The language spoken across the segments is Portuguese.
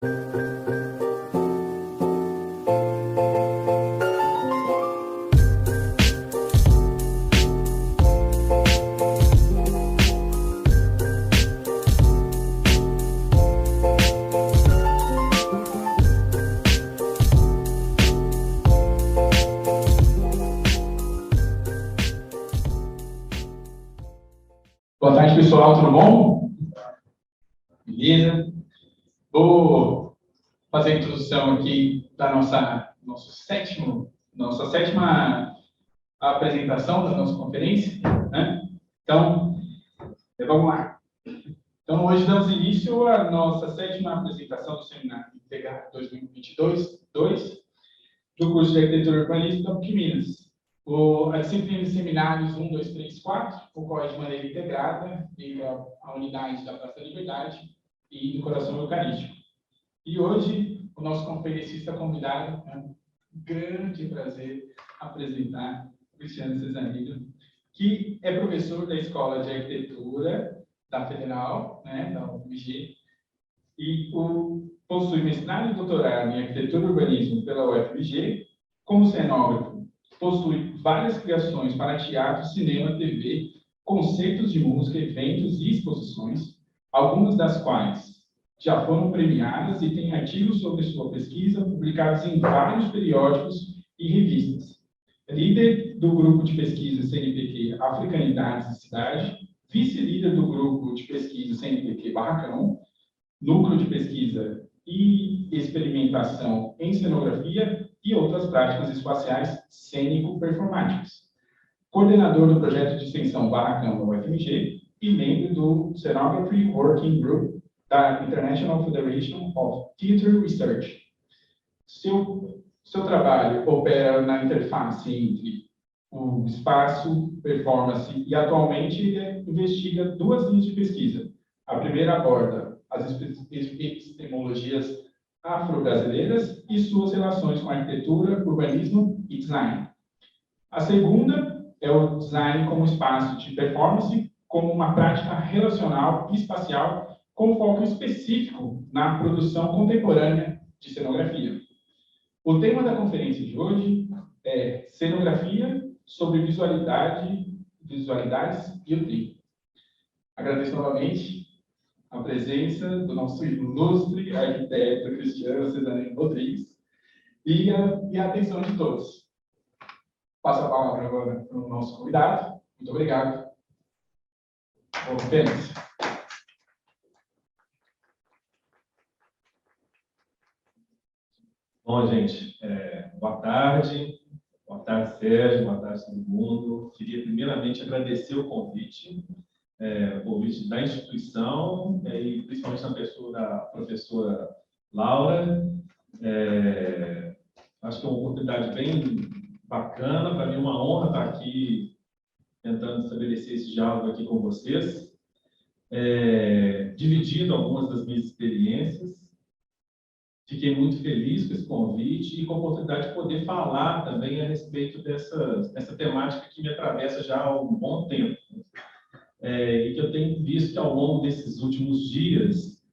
Boa tarde, pessoal, tudo bom? Beleza? Vou fazer a introdução aqui da nossa sétima apresentação da nossa conferência, né? Então, vamos lá. Então, hoje damos início à nossa sétima apresentação do Seminário Integrado 2022 do curso de Arquitetura e Urbanismo da PUC Minas. A disciplina de seminários 1, 2, 3, 4 ocorre de maneira integrada liga a unidade da Praça da Liberdade e do Coração Eucarístico. E hoje, o nosso conferencista convidado, é um grande prazer apresentar o Cristiano Cesarino, que é professor da Escola de Arquitetura da Federal, né, da UFMG, e possui mestrado e doutorado em Arquitetura e Urbanismo pela UFMG. Como cenógrafo, possui várias criações para teatro, cinema, TV, concertos de música, eventos e exposições, algumas das quais já foram premiadas e têm artigos sobre sua pesquisa publicados em vários periódicos e revistas. Líder do grupo de pesquisa CNPq Africanidades e Cidade, vice-líder do grupo de pesquisa CNPq Barracão, núcleo de pesquisa e experimentação em cenografia e outras práticas espaciais cênico-performáticas. Coordenador do projeto de extensão Barracão da UFMG e membro do Scenography Working Group da International Federation of Theatre Research. Seu trabalho opera na interface entre o espaço, performance e, atualmente, ele investiga duas linhas de pesquisa. A primeira aborda as epistemologias afro-brasileiras e suas relações com arquitetura, urbanismo e design. A segunda é o design como espaço de performance, como uma prática relacional e espacial com foco específico na produção contemporânea de cenografia. O tema da conferência de hoje é Cenografia sobre visualidades e o tempo. Agradeço novamente a presença do nosso ilustre arquiteto Cristiano Cesarino Rodrigues e a atenção de todos. Passo a palavra agora para o nosso convidado. Muito obrigado. Boa conferência. Bom, gente, boa tarde, Sérgio, boa tarde todo mundo. Queria primeiramente agradecer o convite da instituição, e principalmente na pessoa da professora Laura. Acho que é uma oportunidade bem bacana, para mim é uma honra estar aqui tentando estabelecer esse diálogo aqui com vocês, dividindo algumas das minhas experiências. Fiquei muito feliz com esse convite e com a oportunidade de poder falar também a respeito dessa temática que me atravessa já há um bom tempo. E que eu tenho visto que ao longo desses últimos dias,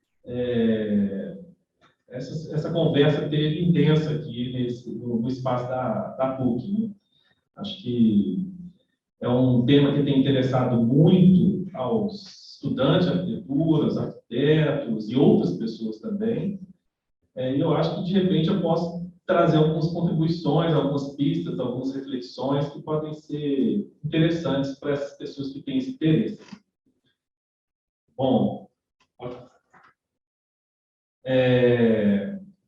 essa conversa teve intensa aqui no espaço da PUC, né? Acho que é um tema que tem interessado muito aos estudantes de arquitetura, aos arquitetos e outras pessoas também. E eu acho que, de repente, eu posso trazer algumas contribuições, algumas pistas, algumas reflexões que podem ser interessantes para essas pessoas que têm esse interesse. Bom,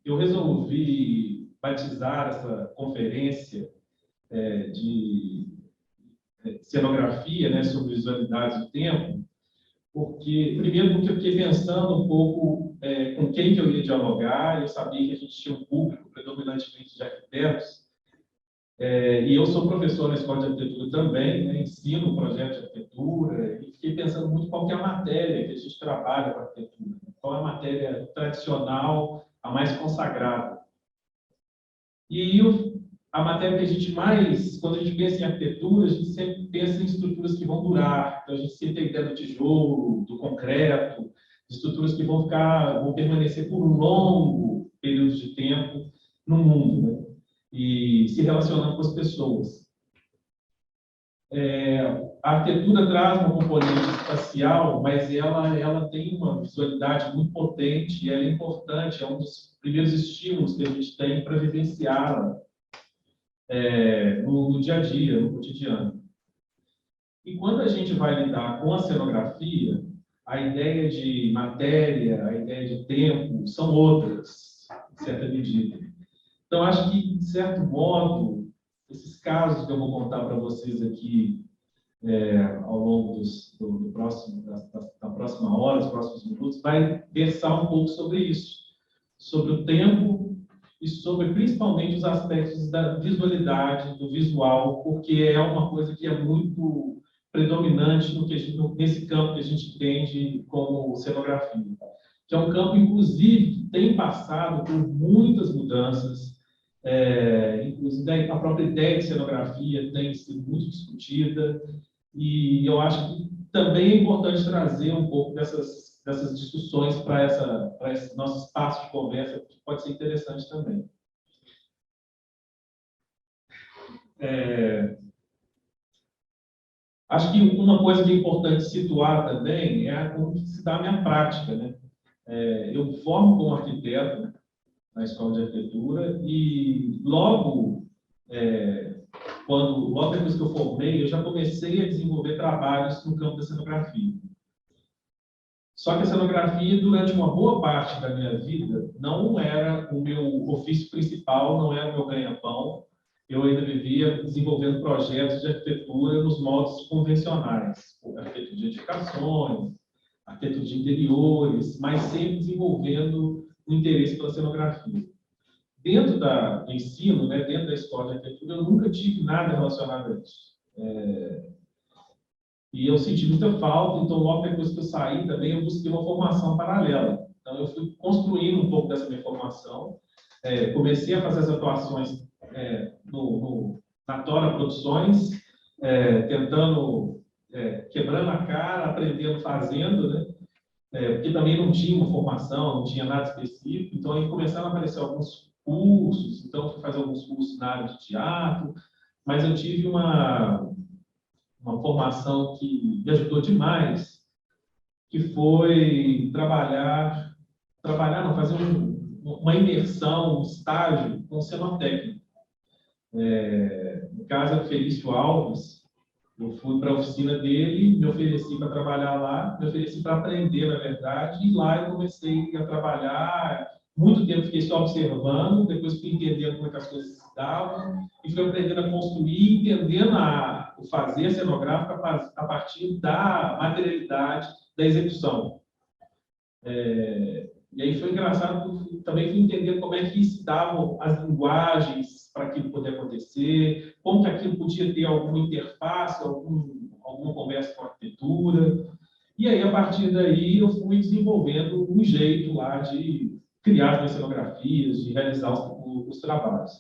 eu resolvi batizar essa conferência de cenografia, né, sobre visualidades do tempo, porque eu fiquei pensando um pouco com quem que eu ia dialogar. Eu sabia que a gente tinha um público predominantemente de arquitetos, e eu sou professor na Escola de Arquitetura também, né, ensino o projeto de arquitetura, e fiquei pensando muito qual que é a matéria que a gente trabalha com a arquitetura, qual é a matéria tradicional, a mais consagrada. E a matéria que a gente mais, quando a gente pensa em arquitetura, a gente sempre pensa em estruturas que vão durar. Então, a gente sempre tem ideia do tijolo, do concreto, estruturas que vão permanecer por um longo período de tempo no mundo, né? E se relacionando com as pessoas. A arquitetura traz uma componente espacial, mas ela tem uma visualidade muito potente e ela é importante, é um dos primeiros estímulos que a gente tem para vivenciá-la no dia a dia, no cotidiano. E quando a gente vai lidar com a cenografia, a ideia de matéria, a ideia de tempo são outras, em certa medida. Então, acho que, de certo modo, esses casos que eu vou contar para vocês aqui ao longo da próxima hora, dos próximos minutos, vai versar um pouco sobre isso, sobre o tempo e sobre, principalmente, os aspectos da visualidade, do visual, porque é uma coisa que é muito predominante nesse campo que a gente entende como cenografia, que é um campo, inclusive, que tem passado por muitas mudanças. Inclusive, a própria ideia de cenografia tem sido muito discutida, e eu acho que também é importante trazer um pouco dessas discussões para esse nosso espaço de conversa, que pode ser interessante também. Acho que uma coisa que é importante situar também é como se dá a minha prática, né? Eu me formo como arquiteto na Escola de Arquitetura e logo depois que eu formei, eu já comecei a desenvolver trabalhos no campo da cenografia. Só que a cenografia, durante uma boa parte da minha vida, não era o meu ofício principal, não era o meu ganha-pão. Eu ainda vivia desenvolvendo projetos de arquitetura nos moldes convencionais, arquitetura de edificações, arquitetura de interiores, mas sempre desenvolvendo o interesse pela cenografia. Dentro do ensino, né, dentro da escola de arquitetura, eu nunca tive nada relacionado a isso. E eu senti muita falta, então logo depois que eu saí também eu busquei uma formação paralela. Então eu fui construindo um pouco dessa minha formação, comecei a fazer as atuações na Tora Produções, tentando, quebrando a cara, aprendendo, fazendo, né? Porque também não tinha uma formação, não tinha nada específico, então aí começaram a aparecer alguns cursos, então eu fui fazer alguns cursos na área de teatro, mas eu tive uma formação que me ajudou demais, que foi fazer uma imersão, um estágio com cenotécnico. No caso, é Felício Alves, eu fui para a oficina dele, me ofereci para trabalhar lá, me ofereci para aprender, na verdade, e lá eu comecei a trabalhar. Muito tempo fiquei só observando, depois fui entendendo como é que as coisas se davam, e fui aprendendo a construir, entendendo o fazer cenográfico a partir da materialidade da execução. E aí foi engraçado, também fui entender como é que se davam as linguagens para aquilo poder acontecer, como que aquilo podia ter alguma interface, alguma conversa com a arquitetura. E aí, a partir daí, eu fui desenvolvendo um jeito lá de criar as minhas cenografias, de realizar os trabalhos.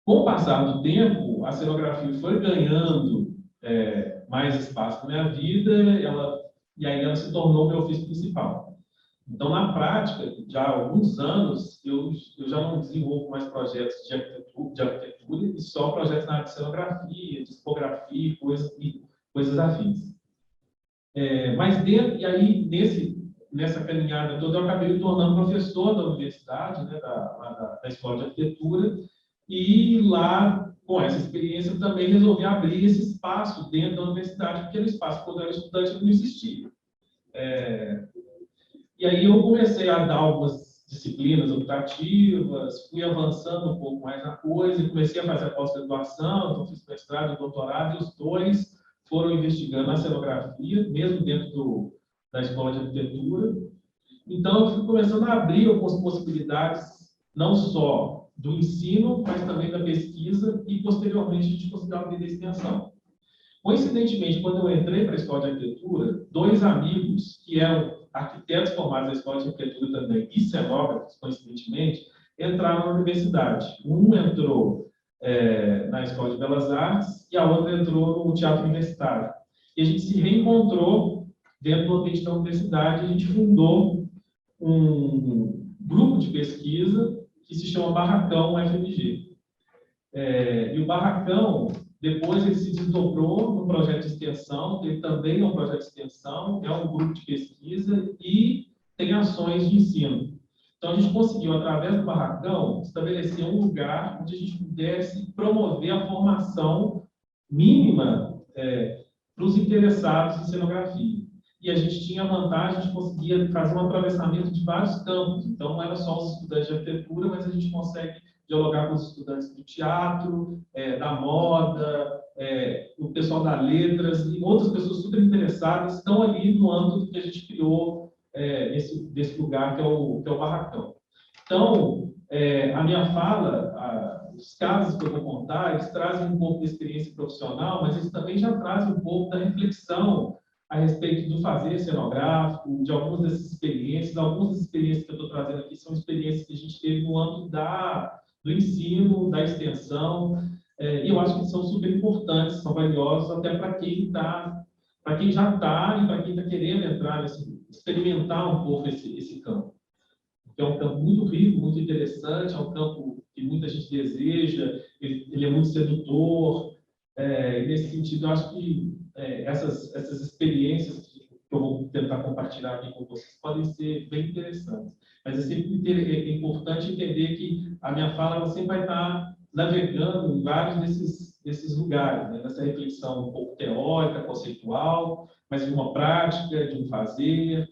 Com o passar do tempo, a cenografia foi ganhando mais espaço na minha vida, e aí ela se tornou meu ofício principal. Então, na prática, já há alguns anos, eu já não desenvolvo mais projetos de arquitetura e só projetos na área de cenografia, de tipografia, coisas afins. E aí, nessa caminhada toda, eu acabei me tornando professor da universidade, né, da Escola de Arquitetura, e lá, com essa experiência, eu também resolvi abrir esse espaço dentro da universidade, porque era um espaço quando eu era estudante não existia. E aí eu comecei a dar algumas disciplinas optativas, fui avançando um pouco mais na coisa, e comecei a fazer a pós-graduação, então fiz mestrado e doutorado, e os dois foram investigando a cenografia, mesmo dentro da Escola de Arquitetura. Então, eu fui começando a abrir algumas possibilidades, não só do ensino, mas também da pesquisa, e, posteriormente, a gente conseguiu abrir a extensão. Coincidentemente, quando eu entrei para a Escola de Arquitetura, dois amigos, que eram arquitetos formados na Escola de Arquitetura também, e cenógrafos, coincidentemente, entraram na universidade. Um entrou na Escola de Belas Artes, e a outra entrou no Teatro Universitário. E a gente se reencontrou dentro do ambiente da universidade, a gente fundou um grupo de pesquisa que se chama Barracão FMG. E o Barracão, depois ele se desdobrou no projeto de extensão, ele também é um projeto de extensão, é um grupo de pesquisa e tem ações de ensino. Então, a gente conseguiu, através do Barracão, estabelecer um lugar onde a gente pudesse promover a formação mínima para os interessados em cenografia. E a gente tinha a vantagem de conseguir fazer um atravessamento de vários campos. Então, não era só os estudantes de arquitetura, mas a gente consegue dialogar com os estudantes do teatro, da moda, o pessoal das letras e outras pessoas super interessadas estão ali no âmbito que a gente criou desse lugar que é o Barracão. Então, a minha fala, os casos que eu vou contar, eles trazem um pouco da experiência profissional, mas eles também já trazem um pouco da reflexão a respeito do fazer cenográfico, de algumas dessas experiências. Algumas das experiências que eu estou trazendo aqui são experiências que a gente teve no âmbito do ensino, da extensão, e eu acho que são super importantes, são valiosos até para quem já está e para quem está querendo entrar, experimentar um pouco esse campo. É um campo muito rico, muito interessante, é um campo que muita gente deseja, ele é muito sedutor. Nesse sentido, eu acho que essas experiências que eu vou tentar compartilhar aqui com vocês podem ser bem interessantes. Mas é sempre importante entender que a minha fala ela sempre vai estar navegando em vários desses lugares, né? Nessa reflexão um pouco teórica, conceitual, mas de uma prática, de um fazer,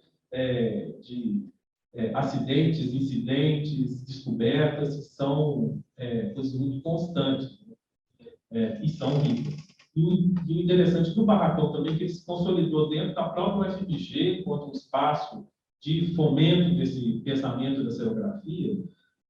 de acidentes, incidentes, descobertas, que são coisas muito constantes, né? E são ricas. E o interessante do Barracão também é que ele se consolidou dentro da própria UFMG, enquanto um espaço de fomento desse pensamento da cenografia.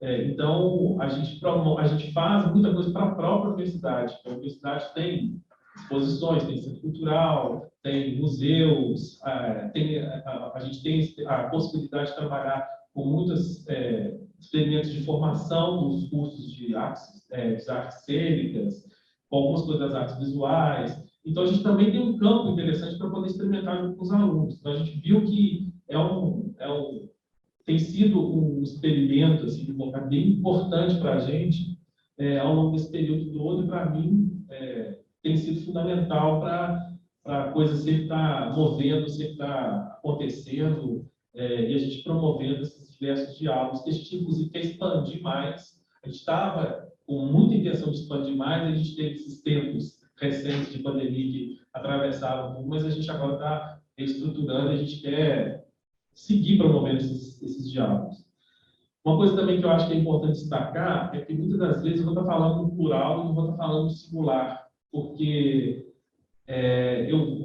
Então, a gente faz muita coisa para a própria universidade. A universidade tem exposições, tem centro cultural, tem museus, a gente tem a possibilidade de trabalhar com muitos experimentos de formação dos cursos de artes cênicas, com algumas coisas das artes visuais. Então, a gente também tem um campo interessante para poder experimentar junto com os alunos. Então, a gente viu que tem sido um experimento assim, bem importante para a gente ao longo desse período todo, e para mim tem sido fundamental para a coisa sempre estar movendo, sempre estar acontecendo, e a gente promovendo esses diversos diálogos, que a gente, inclusive, quer expandir mais. A gente estava com muita intenção de expandir mais, a gente teve esses tempos recentes de pandemia que atravessaram tudo, mas a gente agora está reestruturando, a gente quer seguir promovendo esses diálogos. Uma coisa também que eu acho que é importante destacar é que muitas das vezes eu vou estar falando no plural e não vou estar falando no singular, porque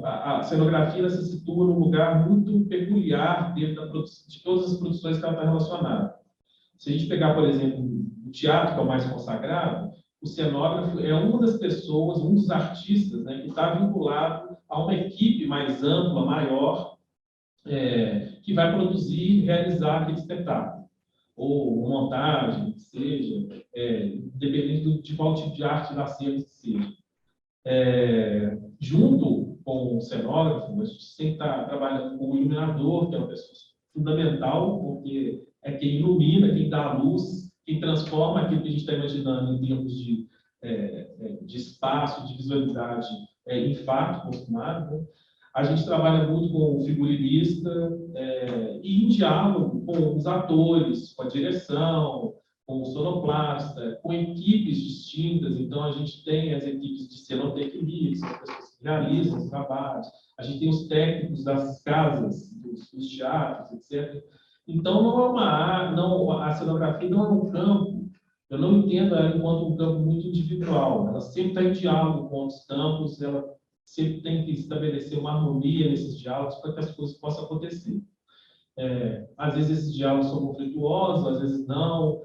a cenografia ela se situa num lugar muito peculiar dentro de todas as produções que ela está relacionada. Se a gente pegar, por exemplo, o teatro, que é o mais consagrado, o cenógrafo é uma das pessoas, um dos artistas, né, que está vinculado a uma equipe mais ampla, maior, que vai produzir e realizar aquele espetáculo, ou montagem, que seja, dependendo de qual tipo de arte da cena que seja. Junto com o cenógrafo, a gente sempre está trabalhando com o iluminador, que é uma pessoa fundamental, porque é quem ilumina, quem dá a luz, quem transforma aquilo que a gente está imaginando em termos de espaço, de visualidade em fato consumado, né? A gente trabalha muito com o figurinista e em diálogo com os atores, com a direção, com o sonoplasta, com equipes distintas. Então, a gente tem as equipes de cenotecnia, que são as pessoas que realizam os trabalhos. A gente tem os técnicos das casas, dos teatros, etc. Então, a cenografia não é um campo, eu não entendo ela enquanto um campo muito individual. Ela sempre está em diálogo com outros campos, ela sempre tem que estabelecer uma harmonia nesses diálogos para que as coisas possam acontecer. Às vezes esses diálogos são conflituosos, às vezes não,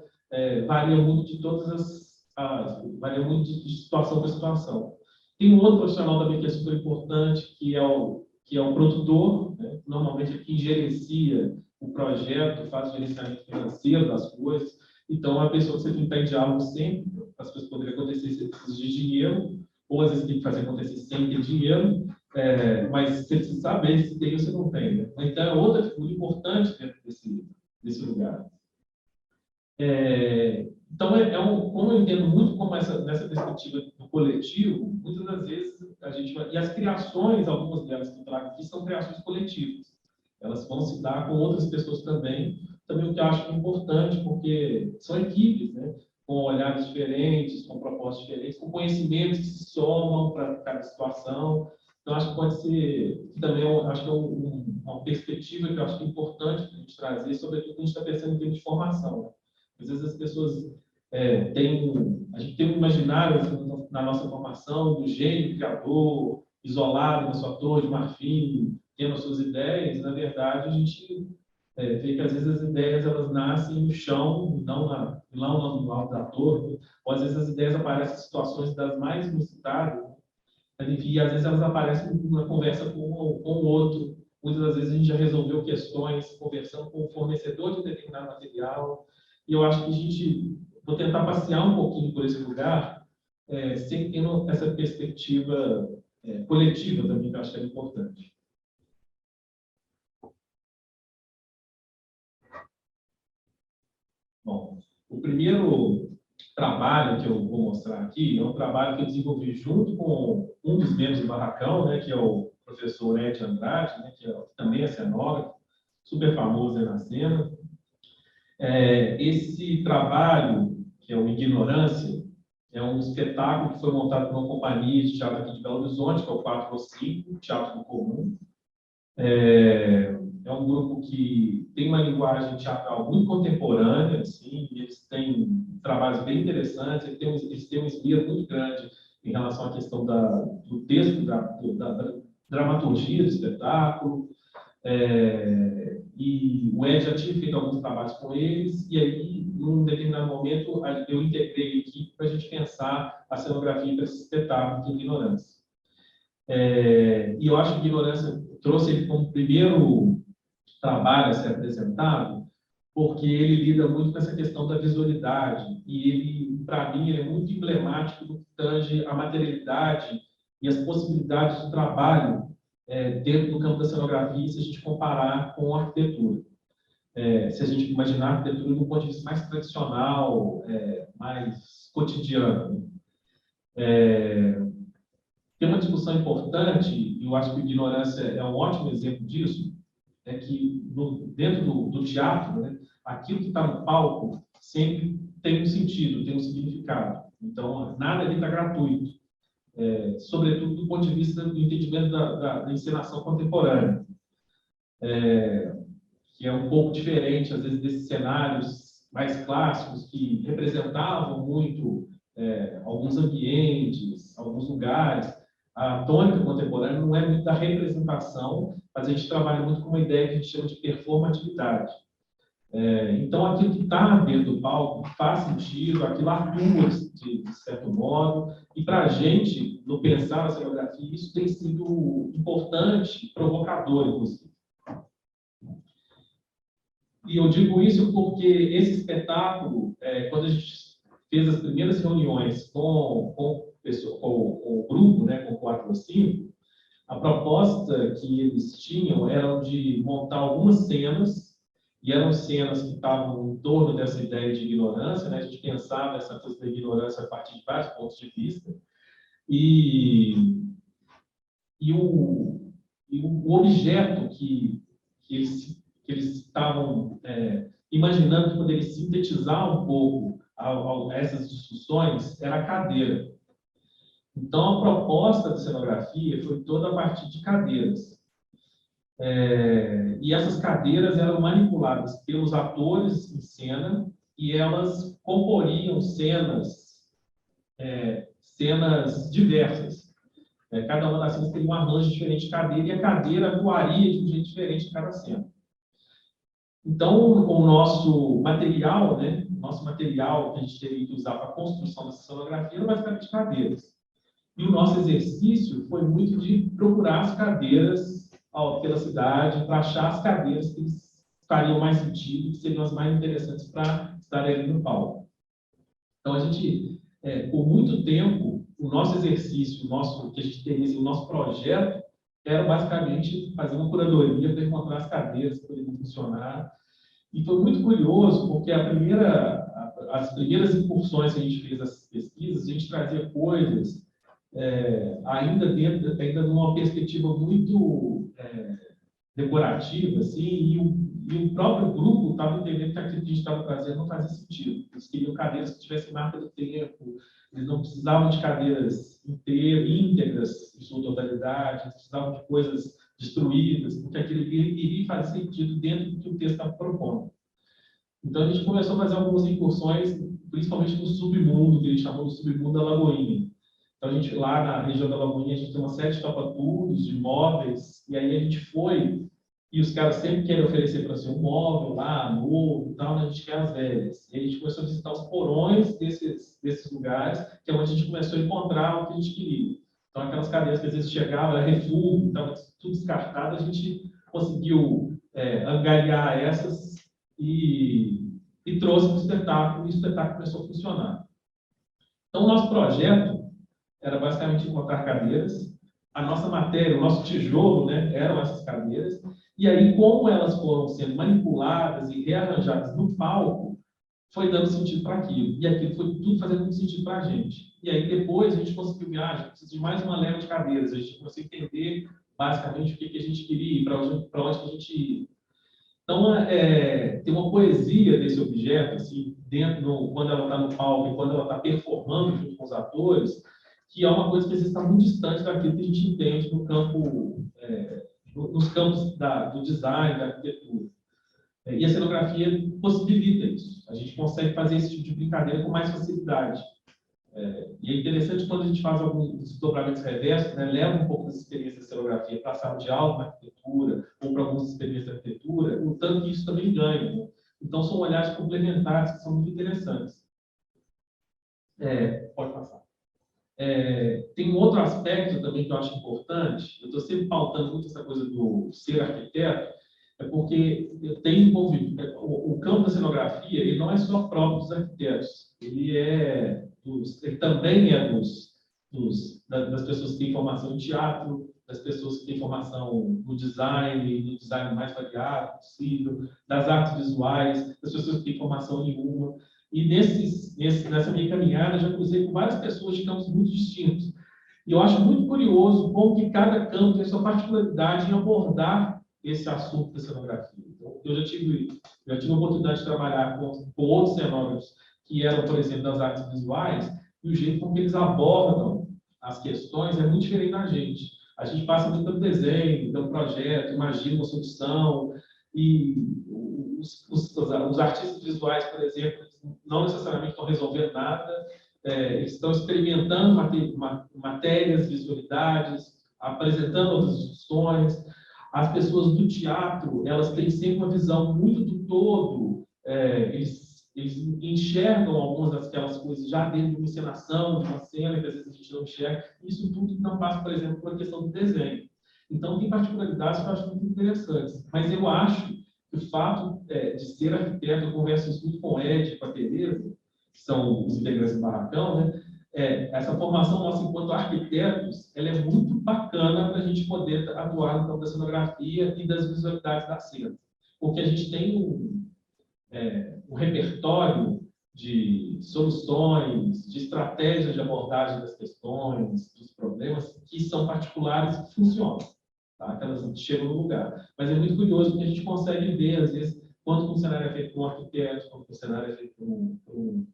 varia muito varia muito de situação para situação. Tem um outro profissional também que é super importante, que é o produtor, né? Normalmente é quem gerencia o projeto, faz o gerenciamento financeiro das coisas. Então, é uma pessoa que você tem que estar em diálogo sempre, para as coisas poderem acontecer, você precisa de dinheiro, ou às vezes tem que fazer acontecer sem ter dinheiro. mas você precisa saber se tem ou se não tem. Né? Então, é outra figura importante dentro desse lugar. Então, como eu entendo muito como nessa perspectiva do coletivo, muitas das vezes a gente vai... E as criações, algumas delas que eu trago aqui, são criações coletivas. Elas vão se dar com outras pessoas também o que eu acho importante, porque são equipes, né? Com olhares diferentes, com propostas diferentes, com conhecimentos que se somam para cada situação. Então, acho que pode ser, que também acho que é uma perspectiva que eu acho que é importante para a gente trazer, sobretudo quando a gente está pensando em termos de formação. Né? Às vezes as pessoas a gente tem um imaginário assim, na nossa formação do gênio criador, isolado na sua torre de marfim, tendo as suas ideias. Na verdade, a gente vê que às vezes as ideias elas nascem no chão, não no alto da torre, ou às vezes as ideias aparecem em situações das mais inusitadas, né? E às vezes elas aparecem numa conversa com o outro. Muitas das vezes a gente já resolveu questões conversando com o fornecedor de um determinado material. E eu acho que vou tentar passear um pouquinho por esse lugar, sem tendo essa perspectiva coletiva também, que eu acho que é importante. Bom, o primeiro trabalho que eu vou mostrar aqui é um trabalho que eu desenvolvi junto com um dos membros do Barracão, né, que é o professor Ed Andrade, né, que também é cenógrafo, super famoso aí na cena. Esse trabalho, que é o Ignorância, é um espetáculo que foi montado por uma companhia de teatro aqui de Belo Horizonte, que é o 4 ou 5, Teatro do Comum. É um grupo que tem uma linguagem teatral muito contemporânea, assim, e eles têm trabalhos bem interessantes, eles têm um esmero muito grande em relação à questão do texto, da dramaturgia do espetáculo. E o Ed já tinha feito alguns trabalhos com eles, e aí, num determinado momento, eu integrei a equipe para a gente pensar a cenografia para esse espetáculo de Ignorância. E eu acho que Ignorância trouxe ele como primeiro trabalho a ser apresentado, porque ele lida muito com essa questão da visualidade, e ele, para mim, ele é muito emblemático do que tange a materialidade e as possibilidades de trabalho dentro do campo da cenografia, se a gente comparar com a arquitetura. Se a gente imaginar a arquitetura do ponto de vista mais tradicional, mais cotidiano. Tem uma discussão importante, e eu acho que a Ignorância é um ótimo exemplo disso, é que dentro do teatro, né, aquilo que está no palco sempre tem um sentido, tem um significado. Então, nada ali está gratuito, sobretudo do ponto de vista do entendimento da encenação contemporânea, que é um pouco diferente, às vezes, desses cenários mais clássicos que representavam muito alguns ambientes, alguns lugares. A tônica contemporânea não é muito da representação, mas a gente trabalha muito com uma ideia que a gente chama de performatividade. Então, aquilo que está dentro do palco faz sentido, aquilo atua de certo modo, e para a gente, no pensar na cenografia, isso tem sido importante, provocador, inclusive. E eu digo isso porque esse espetáculo, quando a gente fez as primeiras reuniões com o grupo, né, com 4 ou 5, a proposta que eles tinham era de montar algumas cenas, e eram cenas que estavam em torno dessa ideia de ignorância, né? A gente pensava essa coisa da ignorância a partir de vários pontos de vista, e o objeto que eles estavam imaginando que poderia sintetizar um pouco essas discussões era a cadeira. Então, a proposta de cenografia foi toda a partir de cadeiras. E essas cadeiras eram manipuladas pelos atores em cena e elas comporiam cenas diversas. Cada uma das cenas teria um arranjo diferente de cadeira e a cadeira atuaria de um jeito diferente em cada cena. Então, o nosso material, né, que a gente teria que usar para a construção dessa cenografia era basicamente cadeiras. E o nosso exercício foi muito de procurar as cadeiras pela cidade, para achar as cadeiras que fariam mais sentido, que seriam as mais interessantes para estarem ali no palco. Então, a gente, por muito tempo, o nosso exercício, o nosso projeto, era basicamente fazer uma curadoria para encontrar as cadeiras que poderiam funcionar. E foi muito curioso, porque as primeiras incursões que a gente fez nessas pesquisas, a gente trazia coisas ainda numa perspectiva muito decorativa, assim, e o próprio grupo estava entendendo que aquilo que a gente estava trazendo não fazia sentido. Eles queriam cadeiras que tivessem marca do tempo, eles não precisavam de cadeiras íntegras em sua totalidade, eles precisavam de coisas destruídas, porque aquilo iria fazer sentido dentro do que o texto estava propondo. Então, a gente começou a fazer algumas incursões, principalmente no submundo, que a gente chamou de submundo da Lagoinha. Então, a gente, lá na região da Lagoinha, a gente tem uma série de topa-tudos, de móveis, e aí a gente foi, e os caras sempre querem oferecer para ser um móvel lá, novo e tal, né? A gente quer as velhas. E aí a gente começou a visitar os porões desses lugares, que é onde a gente começou a encontrar o que a gente queria. Então, aquelas cadeiras que às vezes chegavam, era refúgio, estava tudo descartado, a gente conseguiu angariar essas e trouxe para o espetáculo, e o espetáculo começou a funcionar. Então, o nosso projeto era basicamente encontrar cadeiras. A nossa matéria, o nosso tijolo, né, eram essas cadeiras. E aí, como elas foram sendo manipuladas e rearranjadas no palco, foi dando sentido para aquilo. E aquilo foi tudo fazendo muito sentido para a gente. E aí, depois, a gente conseguiu, a gente precisa de mais uma leva de cadeiras. A gente conseguiu entender, basicamente, o que a gente queria e para onde que a gente ia. Então, tem uma poesia desse objeto, assim, quando ela está no palco e quando ela está performando junto com os atores, que é uma coisa que às vezes está muito distante daquilo que a gente entende no campo, nos campos do design, da arquitetura. E a cenografia possibilita isso. A gente consegue fazer esse tipo de brincadeira com mais facilidade. E é interessante quando a gente faz alguns desdobramentos reversos, né, leva um pouco dessa experiência de cenografia para a sala de aula na arquitetura, ou para algumas experiências da arquitetura, o tanto que isso também ganha. Né? Então, são olhares complementares que são muito interessantes. Pode passar. Tem um outro aspecto também que eu acho importante, eu estou sempre pautando muito essa coisa do ser arquiteto, porque eu tenho envolvido, o campo da cenografia, ele não é só próprio dos arquitetos, ele também é das pessoas que têm formação em teatro, das pessoas que têm formação no design mais variado possível, das artes visuais, das pessoas que têm formação nenhuma. E nessa minha caminhada, já cruzei com várias pessoas de campos muito distintos. E eu acho muito curioso como que cada campo tem sua particularidade em abordar esse assunto da cenografia. Então, eu já tive a oportunidade de trabalhar com outros cenógrafos que eram, por exemplo, das artes visuais, e o jeito como eles abordam as questões é muito diferente da gente. A gente passa muito pelo desenho, pelo projeto, imagina uma solução, e os artistas visuais, por exemplo, não necessariamente estão resolvendo nada, eles estão experimentando matérias, visualidades, apresentando outras discussões. As pessoas do teatro, elas têm sempre uma visão muito do todo, eles enxergam algumas daquelas coisas já dentro de uma encenação, de uma cena, que às vezes a gente não enxerga. Isso tudo não passa, por exemplo, por uma questão do desenho. Então, tem particularidades que eu acho muito interessantes. Mas eu acho que o fato de ser arquiteto, eu converso isso muito com o Ed, com a Tereza, que são os integrantes do Barracão, né? Essa formação nossa enquanto arquitetos, ela é muito bacana para a gente poder atuar no campo da cenografia e das visualidades da cena. Porque a gente tem um repertório de soluções, de estratégias de abordagem das questões, dos problemas, que são particulares e funcionam. Tá? Que elas chegam no lugar. Mas é muito curioso porque a gente consegue ver, às vezes, quanto um cenário é feito por um arquiteto, quanto um cenário é feito por um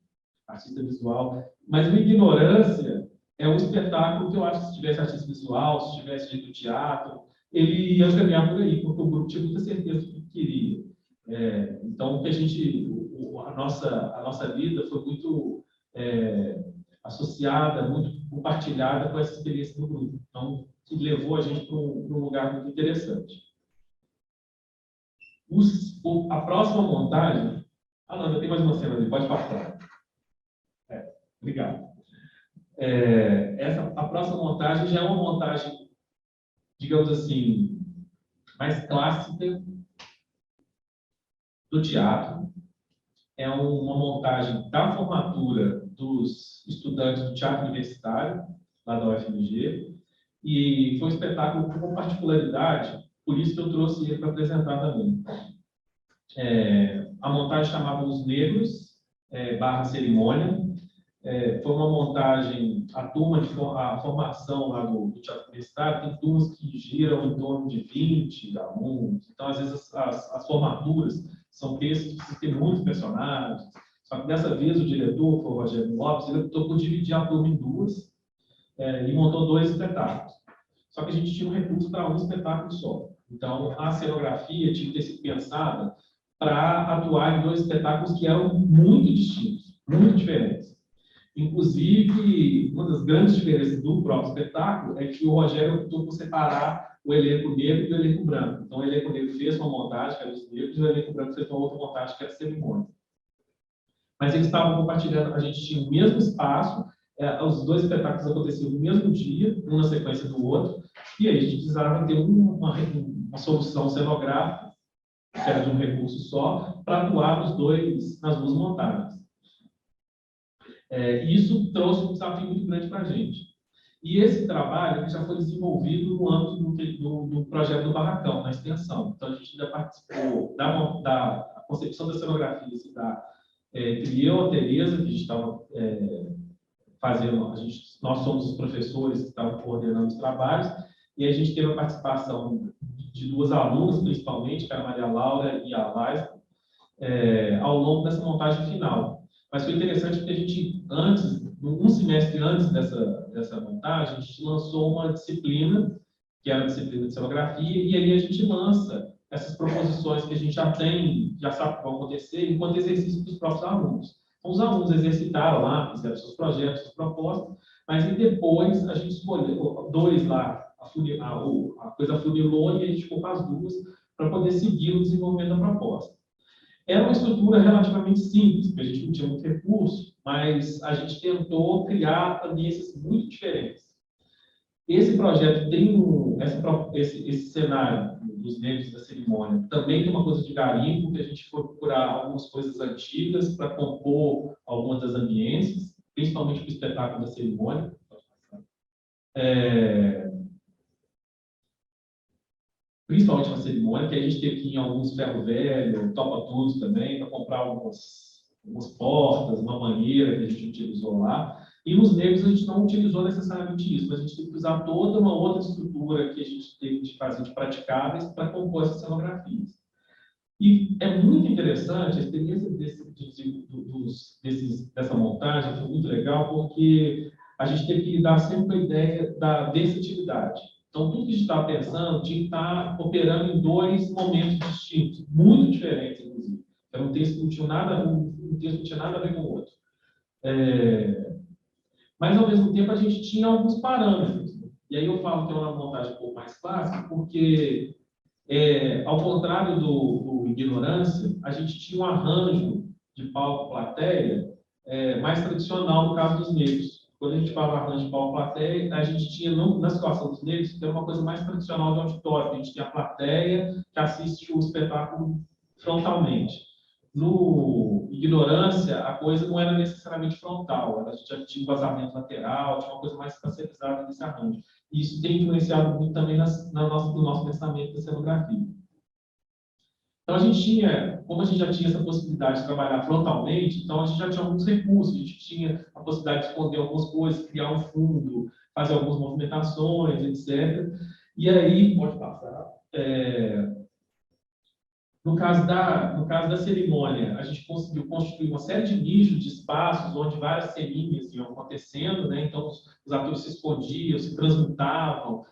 artista visual. Mas uma ignorância é um espetáculo que eu acho que se tivesse artista visual, se tivesse gente do teatro, ele ia caminhar por aí, porque o grupo tinha muita certeza do que queria. Então, a nossa vida foi muito associada, muito compartilhada com essa experiência do grupo. Então, que levou a gente para um lugar muito interessante. A próxima montagem... não, ainda tem mais uma cena ali, pode passar. Obrigado. A próxima montagem já é uma montagem, digamos assim, mais clássica do teatro. É uma montagem da formatura dos estudantes do teatro universitário, lá da UFMG. E foi um espetáculo com particularidade, por isso que eu trouxe ele para apresentar também. A montagem chamava Os Negros, barra cerimônia. Foi uma montagem, a formação lá do Teatro Universitário, tem turmas que giram em torno de 20 alunos. Então, às vezes, as formaturas são textos que precisam ter muitos personagens. Só que dessa vez o diretor, foi o Rogério Lopes, ele optou por dividir a turma em duas e montou 2 espetáculos. Só que a gente tinha um recurso para um espetáculo só. Então, a cenografia tinha que ter sido pensada para atuar em 2 espetáculos que eram muito distintos, muito diferentes. Inclusive, uma das grandes diferenças do próprio espetáculo é que o Rogério optou por separar o elenco negro e o elenco branco. Então, o elenco negro fez uma montagem, que era os negros, e o elenco branco fez uma outra montagem, que era a cerimônia. Mas eles estavam compartilhando, a gente tinha o mesmo espaço, os 2 espetáculos aconteciam no mesmo dia, um na sequência do outro, e aí a gente precisava ter uma solução cenográfica, que era de um recurso só, para atuar nas 2 montagens. Isso trouxe um desafio muito grande para a gente. E esse trabalho já foi desenvolvido no âmbito do projeto do Barracão, na extensão. Então, a gente ainda participou da concepção da cenografia, entre eu e a Tereza, que a gente estava fazendo, nós somos os professores que estavam coordenando os trabalhos, e a gente teve a participação de 2 alunas, principalmente, que era a Maria Laura e a Laisa, ao longo dessa montagem final. Mas foi interessante porque a gente, um semestre antes dessa montagem, a gente lançou uma disciplina, que era a disciplina de cenografia, e aí a gente lança essas proposições que a gente já sabe que vão acontecer, enquanto exercício dos próprios alunos. Então, os alunos exercitaram lá, fizeram seus projetos, suas propostas, mas e depois a gente escolheu 2 lá, a coisa funilou e a gente ficou com as 2 para poder seguir o desenvolvimento da proposta. Era uma estrutura relativamente simples, porque a gente não tinha muito recurso, mas a gente tentou criar ambiências muito diferentes. Esse projeto tem esse cenário dos negros da cerimônia. Também tem uma coisa de garimpo, que a gente foi procurar algumas coisas antigas para compor algumas das ambiências, principalmente para o espetáculo da cerimônia. Principalmente na cerimônia, que a gente teve que ir em alguns ferro velho, topa-tudos também, para comprar algumas portas, uma mangueira que a gente utilizou lá. E nos negros a gente não utilizou necessariamente isso, mas a gente teve que usar toda uma outra estrutura que a gente teve de fazer de praticáveis para compor essas cenografias. E é muito interessante, a experiência dessa montagem foi muito legal, porque a gente teve que lidar sempre com a ideia da versatilidade. Então, tudo que a gente estava pensando tinha que estar operando em 2 momentos distintos, muito diferentes, inclusive. Então, um texto não tinha nada a ver com o outro. Mas, ao mesmo tempo, a gente tinha alguns parâmetros. E aí eu falo que é uma montagem um pouco mais clássica, porque, ao contrário do Ignorância, a gente tinha um arranjo de palco-plateia mais tradicional no caso dos negros. Quando a gente fala arranjo de palco-plateia, a gente tinha, na situação dos negros, tem uma coisa mais tradicional de auditório. A gente tem a plateia que assiste o espetáculo frontalmente. No Ignorância, a coisa não era necessariamente frontal, a gente já tinha um vazamento lateral, tinha uma coisa mais facilitada nesse arranjo. E isso tem influenciado muito também no nosso pensamento da cenografia. Então, como a gente já tinha essa possibilidade de trabalhar frontalmente, então a gente já tinha alguns recursos, a gente tinha a possibilidade de esconder algumas coisas, criar um fundo, fazer algumas movimentações, etc. E aí, pode passar. No caso da cerimônia, a gente conseguiu construir uma série de nichos, de espaços, onde várias ceninhas iam acontecendo, né? Então, os atores se escondiam, se transmutavam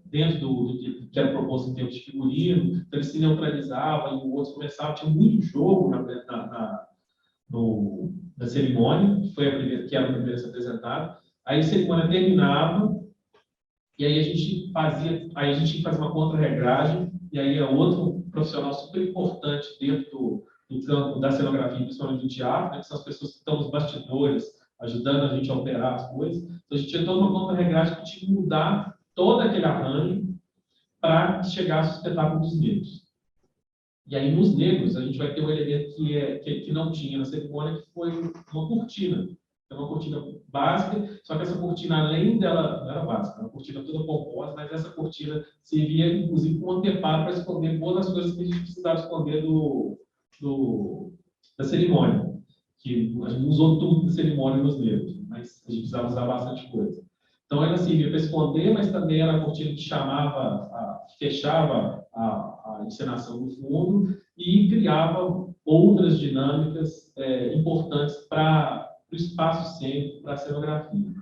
dentro do que era proposto em termos de figurino, então eles se neutralizavam e os outros começavam, tinha muito jogo na cerimônia, que era a primeira a ser apresentada. Aí a cerimônia terminava, e aí a gente tinha que fazer uma contra-regragem, e aí é outro profissional super importante dentro do campo da cenografia, principalmente do teatro, né, que são as pessoas que estão nos bastidores, ajudando a gente a operar as coisas. Então, a gente tinha toda uma contra-regragem que tinha que mudar todo aquele arranjo para que chegasse o espetáculo dos negros. E aí, nos negros, a gente vai ter um elemento que não tinha na cerimônia, que foi uma cortina. Era uma cortina básica, só que essa cortina, além dela, não era básica, era uma cortina toda pomposa, mas essa cortina servia, inclusive, como anteparo para esconder boas das coisas que a gente precisava esconder da cerimônia. Que a gente não usou tudo da cerimônia nos negros, mas a gente precisava usar bastante coisa. Então, ela servia para esconder, mas também era a cortina que fechava a encenação no fundo e criava outras dinâmicas importantes para o espaço cênico, para a cenografia.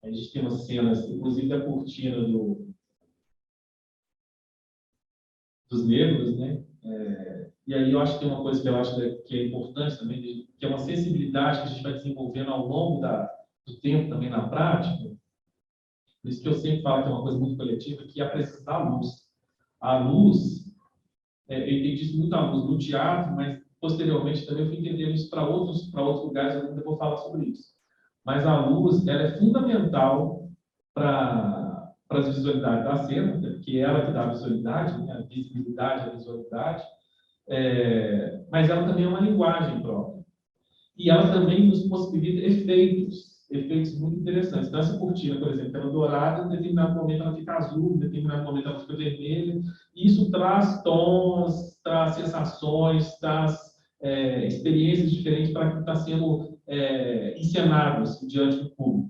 A gente tem umas cenas, inclusive da cortina dos negros, né? E aí eu acho que tem uma coisa que eu acho que é importante também, que é uma sensibilidade que a gente vai desenvolvendo ao longo do tempo também na prática. Por isso que eu sempre falo que é uma coisa muito coletiva, que é a presença da luz. A luz, eu entendi isso muito a luz no teatro, mas posteriormente também eu fui entendendo isso para outros lugares, eu ainda vou falar sobre isso. Mas a luz, ela é fundamental para as visualidades da cena, porque é ela que dá a visualidade, né? A visibilidade, a visualidade, mas ela também é uma linguagem própria. E ela também nos possibilita efeitos muito interessantes. Então, essa cortina, por exemplo, ela é dourada, em determinado momento ela fica azul, em determinado momento ela fica vermelha. Isso traz tons, traz sensações, traz experiências diferentes para quem está sendo encenado assim, diante do público.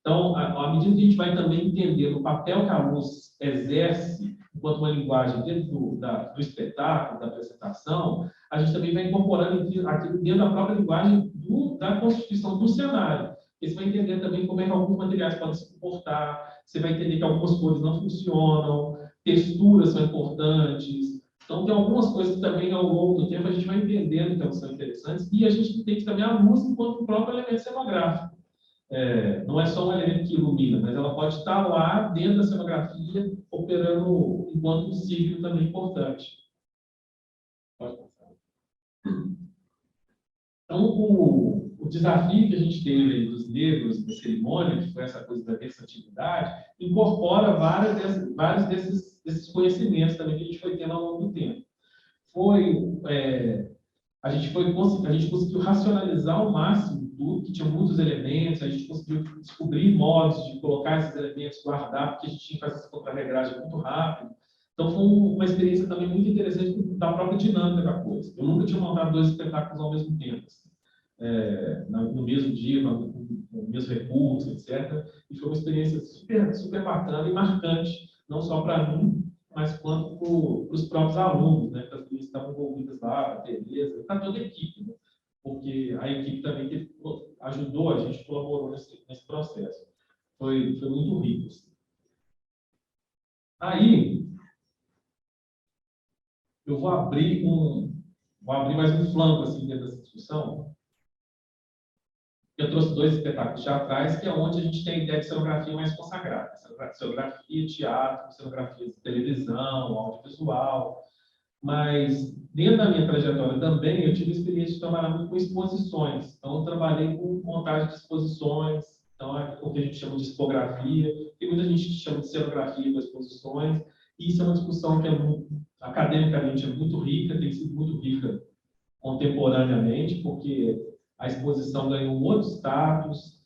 Então, à medida que a gente vai também entender o papel que a luz exerce enquanto uma linguagem dentro do espetáculo, da apresentação, a gente também vai incorporando aquilo dentro da própria linguagem da constituição do cenário. Você vai entender também como é que alguns materiais podem se comportar, você vai entender que algumas cores não funcionam, texturas são importantes. Então, tem algumas coisas que também, ao longo do tempo, a gente vai entendendo que são interessantes, e a gente entende também a luz enquanto o próprio elemento cenográfico. Não é só um elemento que ilumina, mas ela pode estar lá dentro da cenografia, operando enquanto um signo também importante. Pode passar. Então, o desafio que a gente teve aí dos negros da cerimônia, que foi essa coisa da versatilidade, incorpora vários desses conhecimentos também que a gente foi tendo ao longo do tempo. A gente conseguiu racionalizar ao máximo tudo, que tinha muitos elementos, a gente conseguiu descobrir modos de colocar esses elementos, guardar, porque a gente tinha que fazer essa contrarregragem muito rápido. Então, foi uma experiência também muito interessante da própria dinâmica da coisa. Eu nunca tinha montado 2 espetáculos ao mesmo tempo, assim, no mesmo dia, com o mesmo recurso, etc. E foi uma experiência super, super bacana e marcante, não só para mim, mas quanto para os próprios alunos, né, para as que estavam envolvidas lá, a Tereza, para toda a equipe, né, porque a equipe também ajudou, a gente colaborou nesse processo. Foi muito rico. Assim. Aí, eu vou abrir mais um flanco assim, dentro dessa discussão. Eu trouxe 2 espetáculos teatrais, que é onde a gente tem a ideia de cenografia mais consagrada. Cenografia, teatro, cenografia de televisão, audiovisual. Mas, dentro da minha trajetória também, eu tive a experiência de trabalhar muito com exposições. Então, eu trabalhei com montagem de exposições, então é o que a gente chama de expografia. Tem muita gente que chama de cenografia para exposições. E isso é uma discussão que academicamente é muito rica, tem sido muito rica contemporaneamente, porque a exposição ganhou um outro status,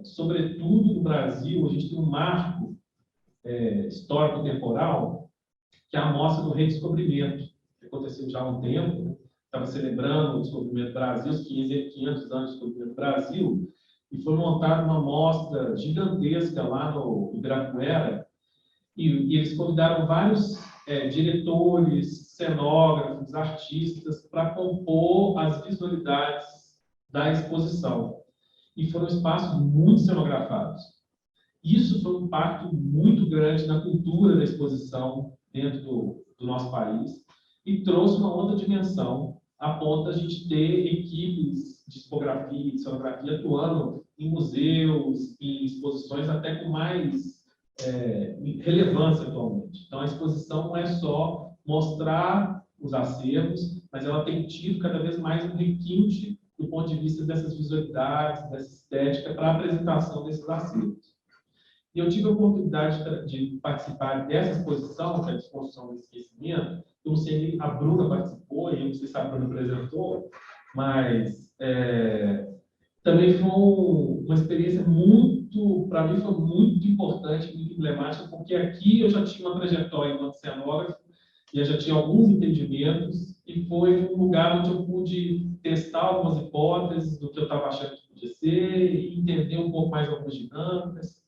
sobretudo no Brasil, a gente tem um marco histórico-temporal, que é a Mostra do Redescobrimento, que aconteceu já há um tempo, estava celebrando o descobrimento do Brasil, os 500 anos do descobrimento do Brasil, e foi montada uma mostra gigantesca lá no Ibirapuera, e eles convidaram vários diretores, cenógrafos, artistas, para compor as visualidades da exposição. E foram espaços muito cenografados. Isso foi um impacto muito grande na cultura da exposição dentro do nosso país e trouxe uma outra dimensão, a ponto de a gente ter equipes de tipografia e de cenografia atuando em museus, em exposições até com mais relevância atualmente. Então, a exposição não é só mostrar os acervos, mas ela tem tido cada vez mais um requinte do ponto de vista dessas visualidades, dessa estética para a apresentação desses acervos. E eu tive a oportunidade de participar dessa exposição, que é a Desconstrução do Esquecimento, eu não sei, a Bruna participou, e eu não sei se a Bruna apresentou, mas também foi uma experiência muito, para mim, foi muito importante, muito emblemática, porque aqui eu já tinha uma trajetória enquanto cenógrafo, e eu já tinha alguns entendimentos, e foi um lugar onde eu pude testar algumas hipóteses do que eu estava achando que podia ser, e entender um pouco mais algumas dinâmicas.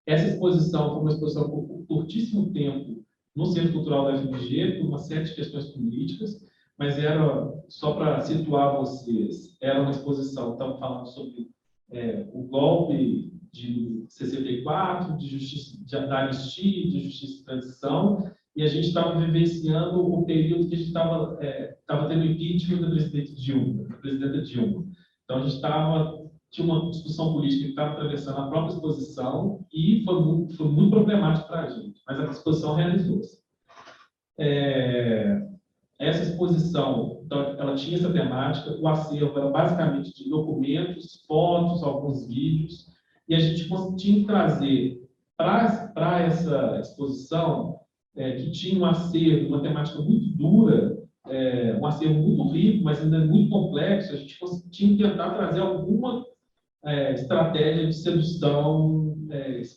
Essa exposição foi uma exposição por curtíssimo tempo no Centro Cultural da FMG, por uma série de questões políticas, mas era, só para situar vocês, era uma exposição, estamos falando sobre o golpe de 64, de justiça, da anistia, de justiça e transição, e a gente estava vivenciando o período que a gente estava tendo impeachment da presidenta Dilma. Então, a gente tinha uma discussão política que estava atravessando a própria exposição e foi muito problemático para a gente, mas a exposição realizou-se. Essa exposição, então, ela tinha essa temática, o acervo era basicamente de documentos, fotos, alguns vídeos, e a gente tinha que trazer para essa exposição, que tinha um acervo, uma temática muito dura, um acervo muito rico, mas ainda muito complexo, a gente tinha que tentar trazer alguma estratégia de sedução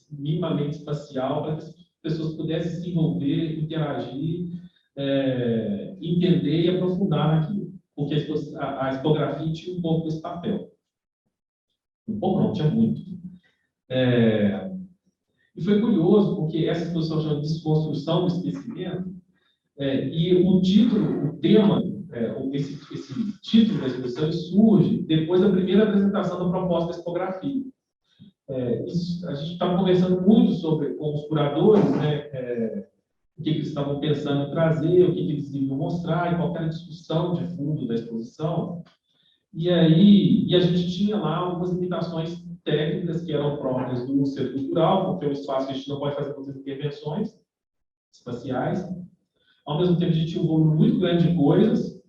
minimamente espacial para que as pessoas pudessem se envolver, interagir, entender e aprofundar naquilo, porque a expografia tinha um pouco desse papel. Um pouco não, tinha muito. E foi curioso, porque essa exposição chama Desconstrução do Esquecimento, e o título, o tema, esse título da exposição surge depois da primeira apresentação da proposta da expografia. A gente estava conversando muito com os curadores, o que eles estavam pensando em trazer, o que eles iriam mostrar, e qual era a discussão de fundo da exposição. E a gente tinha lá algumas limitações técnicas que eram próprias do Centro Cultural, porque é um espaço que a gente não pode fazer muitas intervenções espaciais. Ao mesmo tempo, a gente tinha um volume muito grande de coisas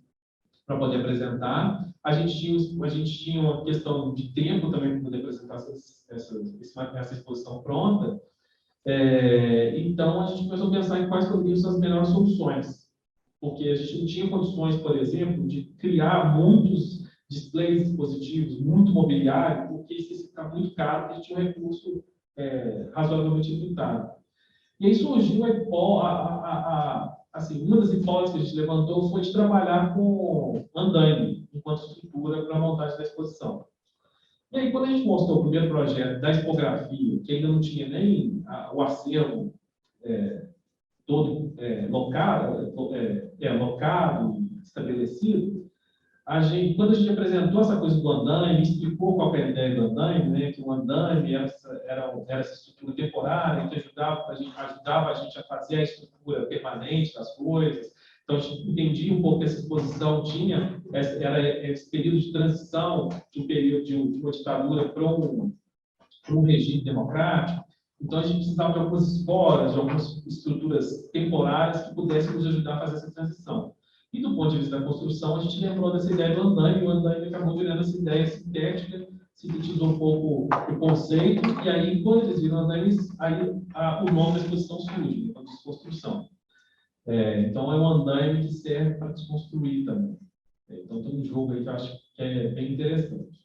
para poder apresentar. A gente tinha uma questão de tempo também para poder apresentar essa exposição pronta. Então, a gente começou a pensar em quais poderiam ser as melhores soluções. Porque a gente não tinha condições, por exemplo, de criar muitos displays dispositivos, muito mobiliário, porque isso ia ficar muito caro, porque a gente tinha um recurso razoavelmente limitado. E aí surgiu uma das hipóteses que a gente levantou foi de trabalhar com andaime enquanto estrutura para a montagem da exposição. E aí, quando a gente mostrou o primeiro projeto da expografia, que ainda não tinha nem o acervo todo locado, estabelecido, quando a gente apresentou essa coisa do andaime, explicou qual era a ideia do andaime, que o andaime era essa estrutura temporária que ajudava a gente a fazer a estrutura permanente das coisas. Então, a gente entendia um pouco que essa exposição era esse período de transição de um período de uma ditadura para um regime democrático. Então, a gente precisava de algumas escolas, de algumas estruturas temporárias que pudessem nos ajudar a fazer essa transição. E, do ponto de vista da construção, a gente lembrou dessa ideia do andaime, e o andaime acabou virando essa ideia sintética, sintetizou um pouco o conceito, e aí, quando eles viram andaime, aí o nome da exposição surge, a desconstrução. Então, é um andaime que serve para desconstruir também. Então, tem um jogo aí que eu acho que é bem interessante.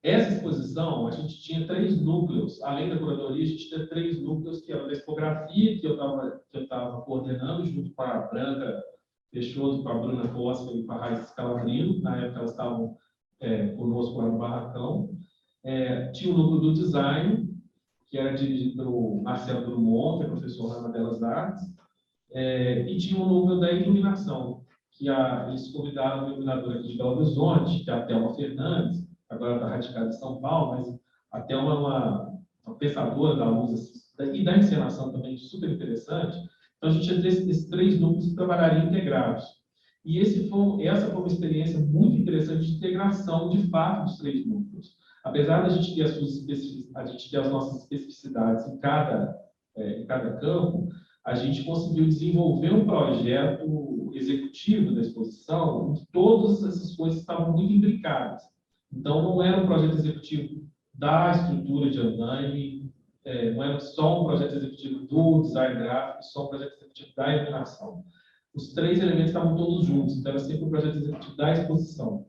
Essa exposição, a gente tinha 3 núcleos, além da curadoria, a gente tinha 3 núcleos, que eram da expografia, que eu estava coordenando, junto com a Branca Peixoto, com a Bruna Costa e com a Raíssa Scalabrino. Na época, elas estavam conosco lá no Barracão. Tinha o núcleo do design, que era dirigido pelo Marcelo Drummond, que é professor lá na Belas Artes, e tinha o núcleo da iluminação, que eles convidaram uma iluminadora aqui de Belo Horizonte, que é a Thelma Fernandes, agora está radicada em São Paulo, mas a Thelma é uma pensadora da luz e da encenação também super interessante. Então, a gente tinha esses 3 núcleos que trabalhariam integrados. E essa foi uma experiência muito interessante de integração, de fato, dos 3 núcleos. Apesar da gente ter as nossas especificidades em cada campo, a gente conseguiu desenvolver um projeto executivo da exposição em que todas essas coisas estavam muito imbricadas. Então, não era um projeto executivo da estrutura de andaime não era só um projeto executivo do design gráfico, só um projeto executivo da iluminação. Os três elementos estavam todos juntos, então era sempre um projeto executivo da exposição,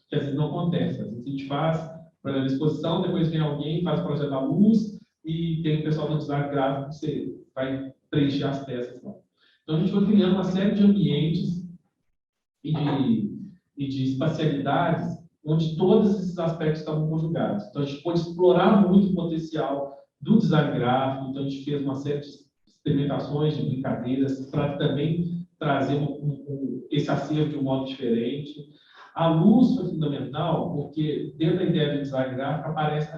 que às vezes não acontece. Às vezes a gente faz o projeto da exposição, depois vem alguém, faz o projeto da luz, e tem o pessoal do design gráfico que você vai preencher as peças. Não. Então a gente foi criando uma série de ambientes e de espacialidades onde todos esses aspectos estavam conjugados. Então a gente pôde explorar muito o potencial do design gráfico, então a gente fez uma série de experimentações, de brincadeiras, para também trazer esse acervo de um modo diferente. A luz foi fundamental, porque dentro da ideia do design gráfico aparece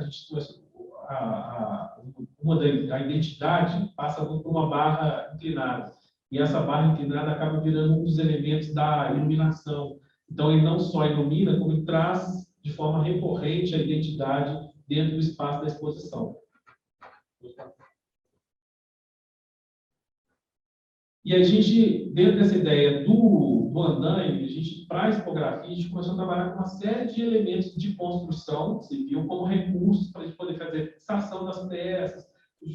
a identidade passa por uma barra inclinada. E essa barra inclinada acaba virando um dos elementos da iluminação. Então, ele não só ilumina, como ele traz de forma recorrente a identidade dentro do espaço da exposição. E a gente, dentro dessa ideia do andaime, a gente, para a tipografia, a gente começou a trabalhar com uma série de elementos de construção civil como recursos para a gente poder fazer fixação das peças,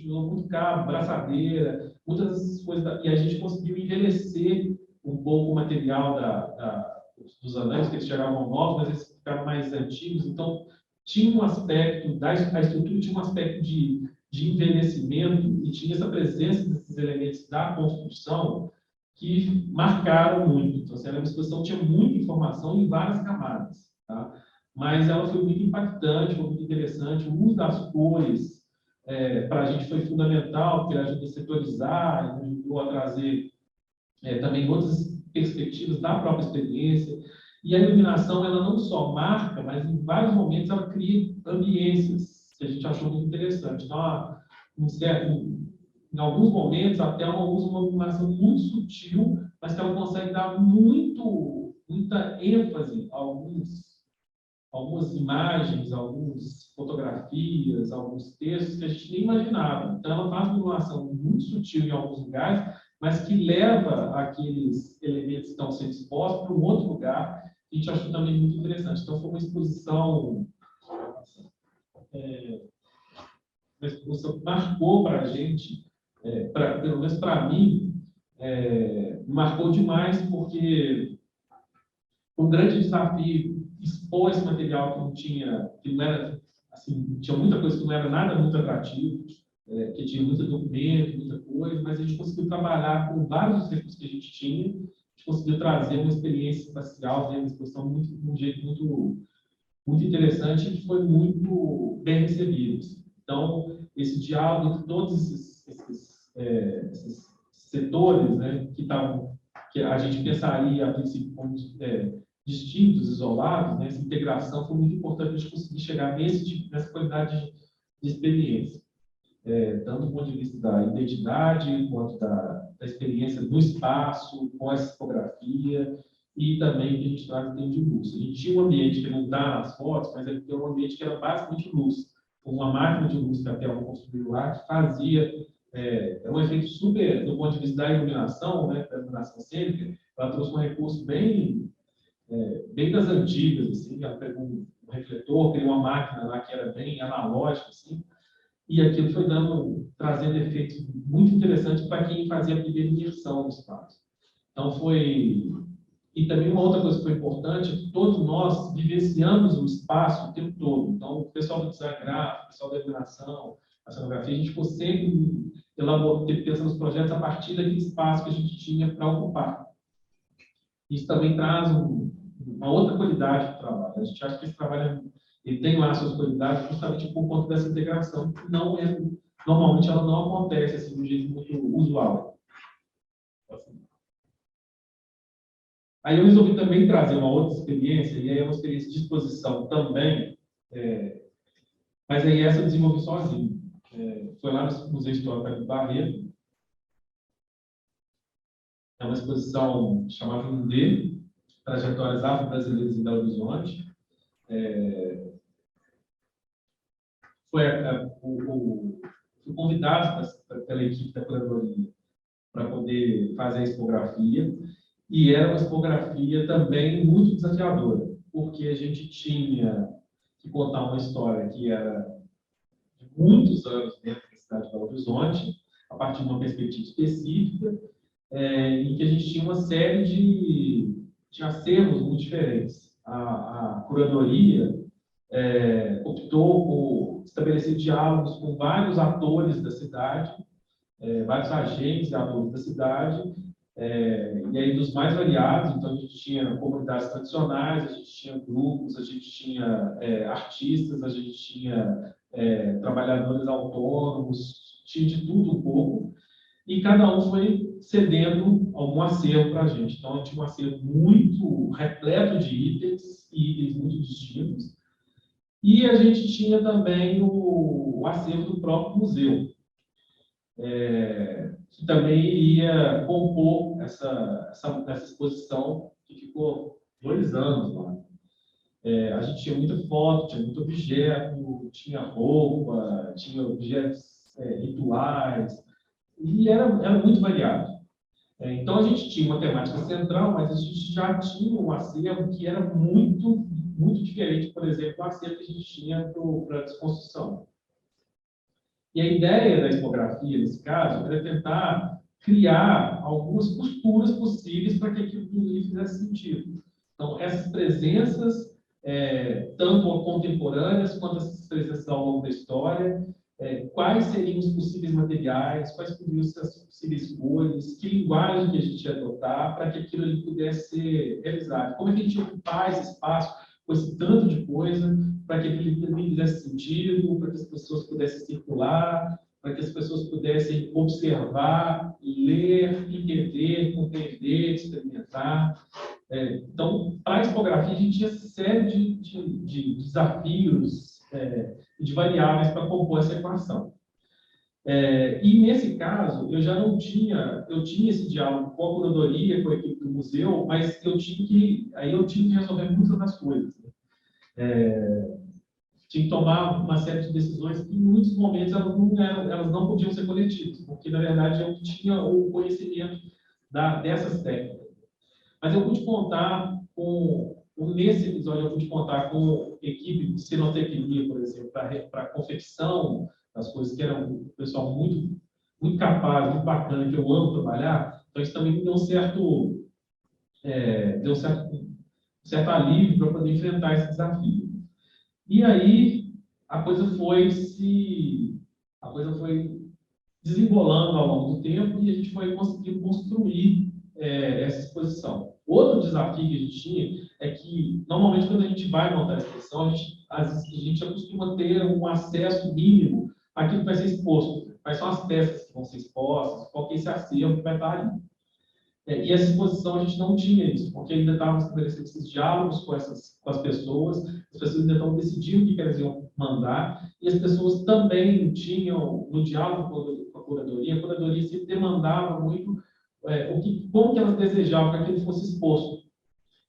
muito cabo, braçadeira, muitas coisas. E a gente conseguiu envelhecer um pouco o material dos andaimes, que eles chegavam novos, mas eles ficaram mais antigos. Então, tinha um aspecto, a estrutura tinha um aspecto de envelhecimento e tinha essa presença desses elementos da construção que marcaram muito. Então, assim, a exposição tinha muita informação em várias camadas, tá? Mas ela foi muito impactante, foi muito interessante. O uso das cores para a gente foi fundamental, porque ajuda a setorizar, ajudou a trazer também outras perspectivas da própria experiência. E a iluminação, ela não só marca, mas em vários momentos ela cria ambiências que a gente achou muito interessante. Então, em alguns momentos, até ela usa uma iluminação muito sutil, mas que ela consegue dar muita ênfase a algumas imagens, algumas fotografias, alguns textos que a gente nem imaginava. Então, ela faz uma iluminação muito sutil em alguns lugares, mas que leva aqueles elementos que estão sendo expostos para um outro lugar, que a gente achou também muito interessante. Então, foi uma exposição marcou para a gente, pelo menos para mim, marcou demais, porque um grande desafio expor esse material que não era, assim, tinha muita coisa que não era nada muito atrativo, que tinha muito documento, muita coisa, mas a gente conseguiu trabalhar com vários dos recursos que a gente tinha, a gente conseguiu trazer uma experiência espacial dentro da exposição de um jeito muito interessante e que foi muito bem recebido. Então, esse diálogo entre todos esses setores, né, que a gente pensaria a princípio como distintos, isolados, né, essa integração foi muito importante para a gente conseguir chegar nessa qualidade de experiência, tanto do ponto de vista da identidade, quanto da experiência do espaço, com essa tipografia, e também que a gente traz em termos de luz. A gente tinha um ambiente que não está nas fotos, mas ele tem um ambiente que era basicamente luz. Uma máquina de luz que a Telma construiu lá, que fazia um efeito super, do ponto de vista da iluminação, né, da iluminação cênica, ela trouxe um recurso bem das antigas, assim, ela pegou um refletor, criou uma máquina lá que era bem analógica, assim, e aquilo foi trazendo efeitos muito interessantes para quem fazia a primeira imersão no espaço. Então e também uma outra coisa que foi importante é que todos nós vivenciamos o espaço o tempo todo. Então, o pessoal do design gráfico, o pessoal da iluminação, a cenografia, a gente ficou sempre pensando nos projetos a partir daquele espaço que a gente tinha para ocupar. Isso também traz uma outra qualidade do trabalho. A gente acha que esse trabalho ele tem lá suas qualidades justamente por conta dessa integração, que normalmente ela não acontece assim, de um jeito muito usual. Aí eu resolvi também trazer uma outra experiência, e aí é uma experiência de exposição também, mas aí essa eu desenvolvi sozinho. Foi lá no Museu Histórico de Barreto. É uma exposição chamada MUNDE, Trajetórias Afro-Brasileiras em Belo Horizonte. Fui convidado pela equipe da curadoria para poder fazer a expografia. E era uma expografia também muito desafiadora, porque a gente tinha que contar uma história que era de muitos anos dentro desse cidade de Belo Horizonte, a partir de uma perspectiva específica, em que a gente tinha uma série de acervos muito diferentes. A curadoria optou por estabelecer diálogos com vários atores da cidade, vários agentes e atores da cidade, e aí dos mais variados. Então a gente tinha comunidades tradicionais, a gente tinha grupos, a gente tinha artistas, a gente tinha trabalhadores autônomos, tinha de tudo um pouco, e cada um foi cedendo algum acervo para a gente. Então a gente tinha um acervo muito repleto de itens, e itens muito distintos, e a gente tinha também o acervo do próprio museu, que também iria compor essa exposição, que ficou 2 anos lá. A gente tinha muita foto, tinha muito objeto, tinha roupa, tinha objetos rituais, e era muito variado. Então, a gente tinha uma temática central, mas a gente já tinha um acervo que era muito, muito diferente, por exemplo, do acervo que a gente tinha para a desconstrução. E a ideia da etnografia, nesse caso, era tentar criar algumas costuras possíveis para que aquilo fizesse sentido. Então, essas presenças, tanto contemporâneas quanto essas presenças ao longo da história, quais seriam os possíveis materiais, quais poderiam ser as possíveis cores, que linguagem que a gente ia adotar para que aquilo ali pudesse ser realizado. Como é que a gente ia ocupar esse espaço com esse tanto de coisa, para que aquilo também fizesse sentido, para que as pessoas pudessem circular, para que as pessoas pudessem observar, ler, entender, compreender, experimentar. Então, para a tipografia, a gente tinha série de desafios de variáveis para compor essa equação. E nesse caso, eu tinha esse diálogo com a curadoria, com a equipe do museu, mas eu tinha que resolver muitas das coisas. Tinha que tomar uma série de decisões que, em muitos momentos, elas não podiam ser coletivas, porque, na verdade, eu tinha o conhecimento dessas técnicas. Mas eu pude contar nesse episódio, eu pude contar com equipe de cenotecnia, por exemplo, para a confecção das coisas, que era um pessoal muito, muito capaz, muito bacana, que eu amo trabalhar. Então, isso também me deu um certo alívio para poder enfrentar esse desafio. E aí, a coisa foi desembolando ao longo do tempo, e a gente foi conseguindo construir essa exposição. Outro desafio que a gente tinha é que, normalmente, quando a gente vai montar a exposição, a gente acostuma ter um acesso mínimo àquilo que vai ser exposto. Quais são as peças que vão ser expostas, qual que é esse acervo que vai estar ali. E essa exposição a gente não tinha isso, porque ainda estavam estabelecendo esses diálogos com as pessoas ainda estavam decidindo o que elas iam mandar, e as pessoas também tinham, no diálogo com a curadoria sempre demandava muito como que elas desejavam que aquilo fosse exposto.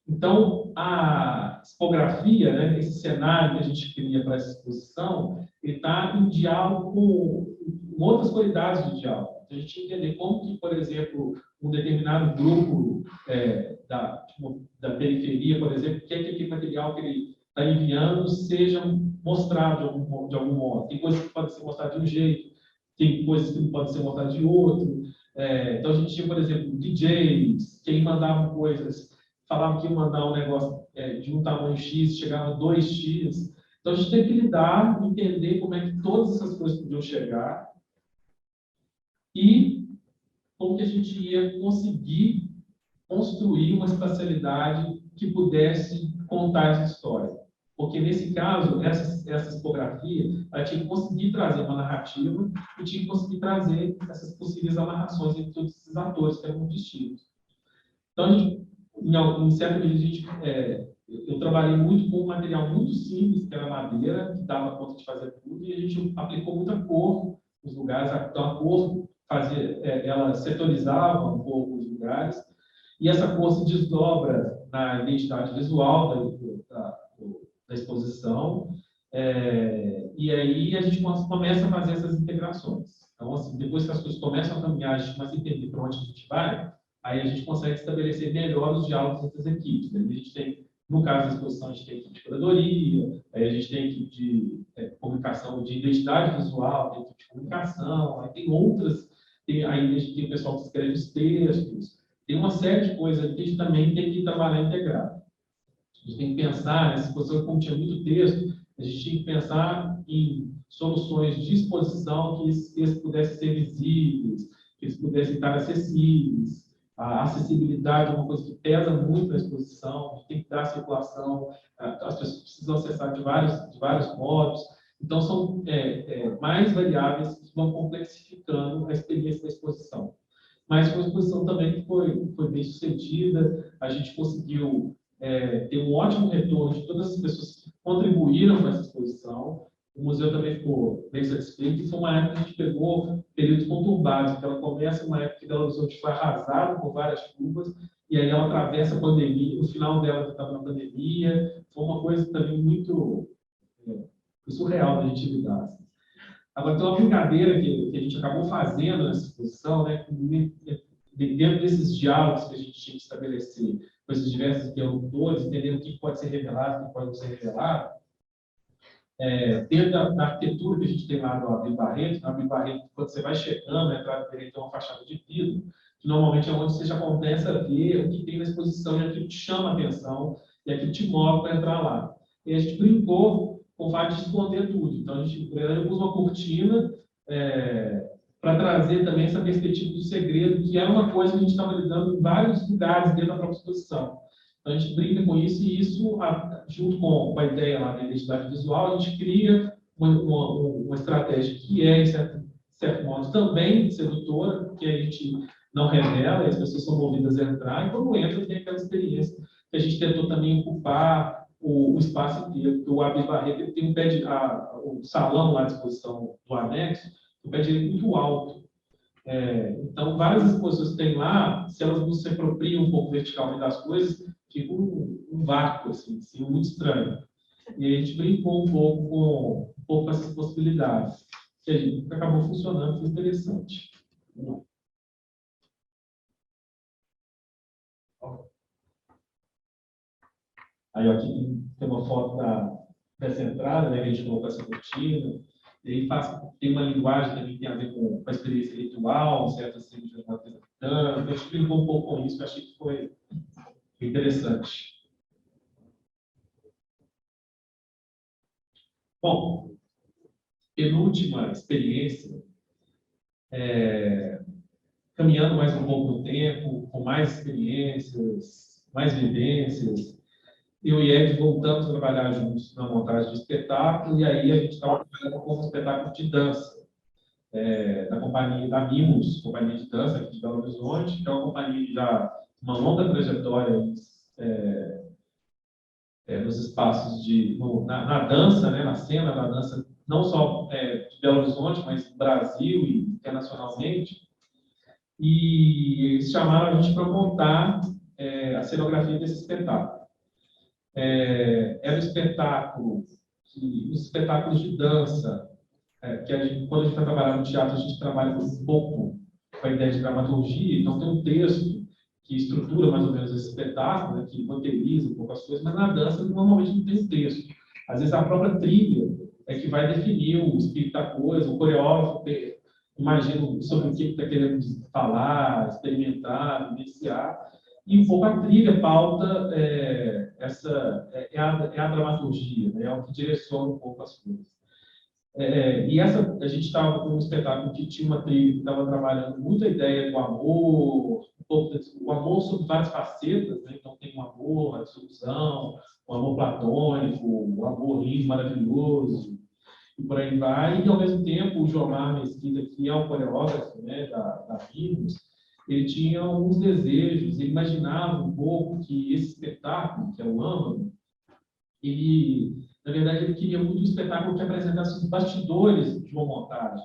Então, a tipografia, né, esse cenário que a gente cria para essa exposição, ele está em diálogo com outras qualidades de diálogo. A gente entender como que, por exemplo, um determinado grupo da periferia, por exemplo, quer que aquele material que ele está enviando seja mostrado de algum modo. Tem coisas que podem ser mostradas de um jeito, tem coisas que não podem ser mostradas de outro. Então, a gente tinha, por exemplo, DJs, que mandavam coisas, falavam que iam mandar um negócio de um tamanho X, chegava a 2X. Então, a gente tem que lidar, entender como é que todas essas coisas podiam chegar e como que a gente ia conseguir construir uma espacialidade que pudesse contar essa história. Porque, nesse caso, essa tipografia, ela tinha que conseguir trazer uma narrativa e tinha que conseguir trazer essas possíveis amarrações entre todos esses atores que eram muito distintos. Então, em certa medida, eu trabalhei muito com um material muito simples, que era madeira, que dava conta de fazer tudo, e a gente aplicou muita cor nos lugares. Então, a cor ela setorizava um pouco os lugares, e essa cor se desdobra na identidade visual da exposição, e aí a gente começa a fazer essas integrações. Então, assim, depois que as coisas começam a caminhar, a gente começa a entender para onde a gente vai, aí a gente consegue estabelecer melhor os diálogos entre as equipes. Né? A gente tem No caso da exposição, a gente tem equipe de curadoria, aí a gente tem equipe de publicação de identidade visual, tem equipe de comunicação, aí tem outras, aí a gente tem o pessoal que escreve os textos, tem uma série de coisas que a gente também tem que trabalhar integrado. A gente tem que pensar, nessa exposição, como tinha muito texto, a gente tinha que pensar em soluções de exposição que eles pudessem ser visíveis, que eles pudessem estar acessíveis. A acessibilidade é uma coisa que pesa muito na exposição, a gente tem que dar circulação, as pessoas precisam acessar de vários modos. Então, são mais variáveis que vão complexificando a experiência da exposição. Mas foi uma exposição também que foi bem sucedida, a gente conseguiu ter um ótimo retorno de todas as pessoas que contribuíram com essa exposição. O museu também ficou bem satisfeito, e foi uma época que a gente pegou períodos conturbados, porque ela começa uma época que Belo Horizonte foi arrasado por várias chuvas, e aí ela atravessa a pandemia, o final dela estava na pandemia, foi uma coisa também muito surreal da gente lidar. Agora, tem uma brincadeira que a gente acabou fazendo nessa exposição, né, dentro desses diálogos que a gente tinha que estabelecer com esses diversos interlocutores, entendendo o que pode ser revelado, o que pode não ser revelado. Dentro da arquitetura que a gente tem lá no Abel Barreto, quando você vai chegando, a entrada dele tem uma fachada de vidro, que normalmente é onde você já começa a ver o que tem na exposição, e aquilo te chama a atenção, e aquilo te move para entrar lá. E a gente brincou com o fato de esconder tudo. Então, a gente pôs uma cortina para trazer também essa perspectiva do segredo, que era uma coisa que a gente estava lidando em vários lugares dentro da própria exposição. Então, a gente brinca com isso, e isso, junto com a ideia lá da identidade visual, a gente cria uma estratégia que é, de certo modo, também sedutora, porque a gente não revela, e as pessoas são movidas a entrar, e quando entra, tem aquela experiência que a gente tentou também ocupar o espaço inteiro, porque o Abel Barreto tem o salão lá à disposição do anexo, o pé direito muito alto. Então, várias exposições que tem lá, se elas não se apropriam um pouco verticalmente das coisas, fica um vácuo, assim, muito estranho. E a gente brincou um pouco com essas possibilidades, que a gente acabou funcionando, foi interessante. Aí aqui tem uma foto dessa entrada, né, que a gente colocou essa cortina. E aí tem uma linguagem também que tem a ver com a experiência ritual, certo? Assim, de uma então, a gente brincou um pouco com isso, que eu achei que foi interessante. Bom, penúltima experiência, caminhando mais um pouco no tempo, com mais experiências, mais vivências, eu e Ed voltamos a trabalhar juntos na montagem de espetáculo, e aí a gente estava trabalhando com um espetáculo de dança, da companhia da Mimos, companhia de dança aqui de Belo Horizonte, que é uma companhia que já uma longa trajetória nos espaços na dança, né, na cena da dança, não só de Belo Horizonte, mas do Brasil e internacionalmente. E eles chamaram a gente para montar a cenografia desse espetáculo. Era um espetáculo, os espetáculos de dança, que quando a gente vai trabalhar no teatro, a gente trabalha um pouco com a ideia de dramaturgia, então tem um texto que estrutura mais ou menos esse espetáculo, né, que roteiriza um pouco as coisas, mas na dança normalmente não tem um texto. Às vezes a própria trilha é que vai definir o espírito da coisa, o coreógrafo imagina sobre o que está querendo falar, experimentar, vivenciar, e um pouco a trilha pauta a dramaturgia, né, é o que direciona um pouco as coisas. E a gente estava com um espetáculo que tinha uma trilha que estava trabalhando muito a ideia do amor, o amor sob várias facetas, né? Então tem o amor, a desilusão, o amor platônico, o amor lindo, maravilhoso, e por aí vai. E ao mesmo tempo o Jomar Mesquita, que é o coreógrafo, né, da Vimos, ele tinha alguns desejos, ele imaginava um pouco que esse espetáculo, que é o Âmago, na verdade, ele queria muito um espetáculo que apresentasse os bastidores de uma montagem.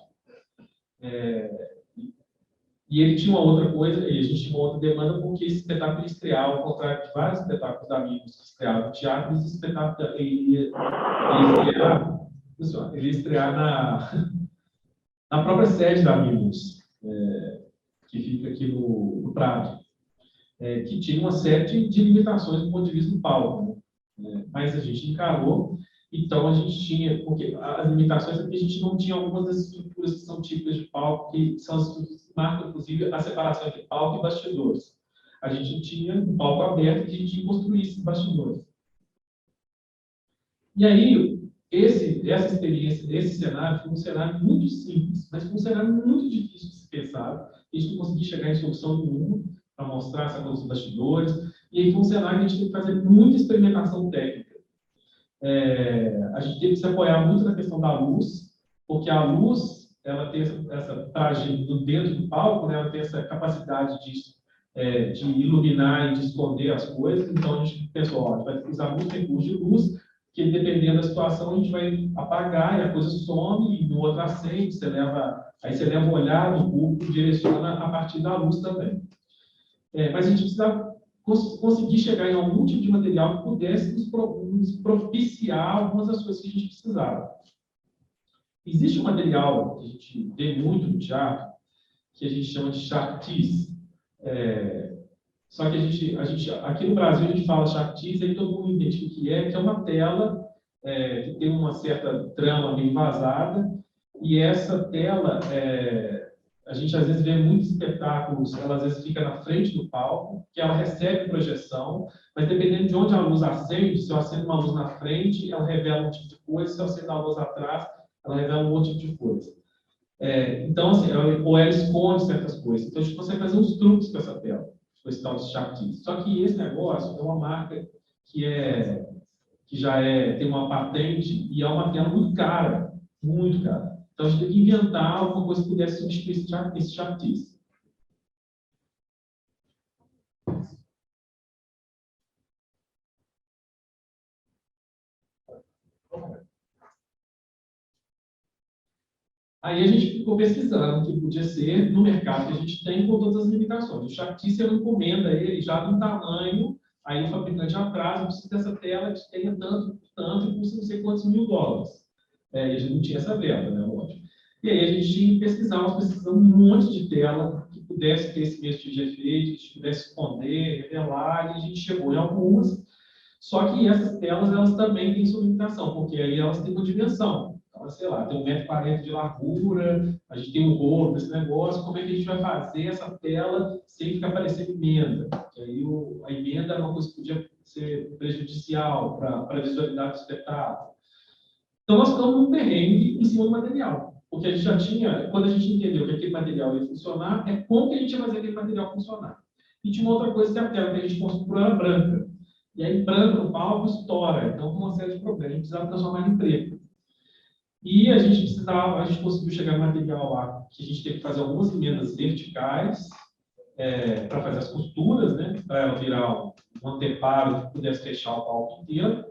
E ele tinha uma outra coisa, e a gente tinha uma outra demanda, porque esse espetáculo ia estrear, ao contrário de vários espetáculos da Mimos que estreavam no teatro, esse espetáculo ia estrear na própria sede da Mimos, que fica aqui no Prado, que tinha uma série de limitações do ponto de vista do palco, né? Mas a gente encarou. Então, a gente tinha, porque as limitações é que a gente não tinha algumas das estruturas que são típicas de palco, que são as estruturas que marcam, inclusive, a separação entre palco e bastidores. A gente tinha um palco aberto e a gente tinha que construir esses bastidores. E aí, essa experiência, esse cenário, foi um cenário muito simples, mas foi um cenário muito difícil de se pensar. A gente não conseguia chegar em solução nenhuma para mostrar essa coisa dos bastidores. E aí foi um cenário que a gente teve que fazer muita experimentação técnica. A gente teve que se apoiar muito na questão da luz, porque a luz, ela tem essa trajetória dentro do palco, né, ela tem essa capacidade de iluminar e de esconder as coisas. Então, a gente pensou, ó, a gente vai usar muito recurso de luz, que dependendo da situação, a gente vai apagar e a coisa some, e no outro acende, aí você leva o olhar do público, direciona a partir da luz também. Mas a gente precisava conseguir chegar em algum tipo de material que pudesse nos propiciar algumas das coisas que a gente precisava. Existe um material que a gente vê muito no teatro, que a gente chama de chartiz. Só que aqui no Brasil a gente fala chartiz, aí todo mundo entende o que é uma tela que tem uma certa trama meio vazada, e essa tela, a gente às vezes vê muitos espetáculos, ela às vezes fica na frente do palco, que ela recebe projeção, mas dependendo de onde a luz acende, se eu acendo uma luz na frente, ela revela um tipo de coisa, se eu acendo a luz atrás, ela revela um outro tipo de coisa. Então, assim, ou ela esconde certas coisas. Então, a gente consegue fazer uns truques com essa tela, com esse tal de chartiz. Só que esse negócio é uma marca que já tem uma patente e é uma tela muito cara, muito cara. Então, a gente tem que inventar alguma coisa que pudesse substituir esse chartiz. Aí a gente ficou pesquisando o que podia ser no mercado que a gente tem com todas as limitações. O chartiz, eu encomenda ele já de um tamanho, aí o fabricante atrasa, eu preciso dessa tela que tenha tanto, e custa não sei quantos $1000. E a gente não tinha essa verba, né? Lógico. E aí a gente tinha que pesquisar, nós precisamos um monte de tela que pudesse ter esse mesmo tipo de efeito, que a gente pudesse esconder, revelar, e a gente chegou em algumas. Só que essas telas, elas também têm sua limitação, porque aí elas têm uma dimensão. Então, sei lá, tem 1,40 m de largura, a gente tem um rolo desse negócio, como é que a gente vai fazer essa tela sem ficar parecendo emenda? Porque aí a emenda é uma coisa que podia ser prejudicial para a visualidade do espetáculo. Então, nós ficamos num perrengue em cima do material. Porque a gente já tinha, quando a gente entendeu que aquele material ia funcionar, como que a gente ia fazer aquele material funcionar. E tinha uma outra coisa que a tela que a gente construiu era branca. E aí, branco no palco estoura. Então, com uma série de problemas, a gente precisava transformar em preto. E a gente conseguiu chegar no material lá, que a gente teve que fazer algumas emendas verticais para fazer as costuras, né? Para ela virar um anteparo que pudesse fechar o palco inteiro.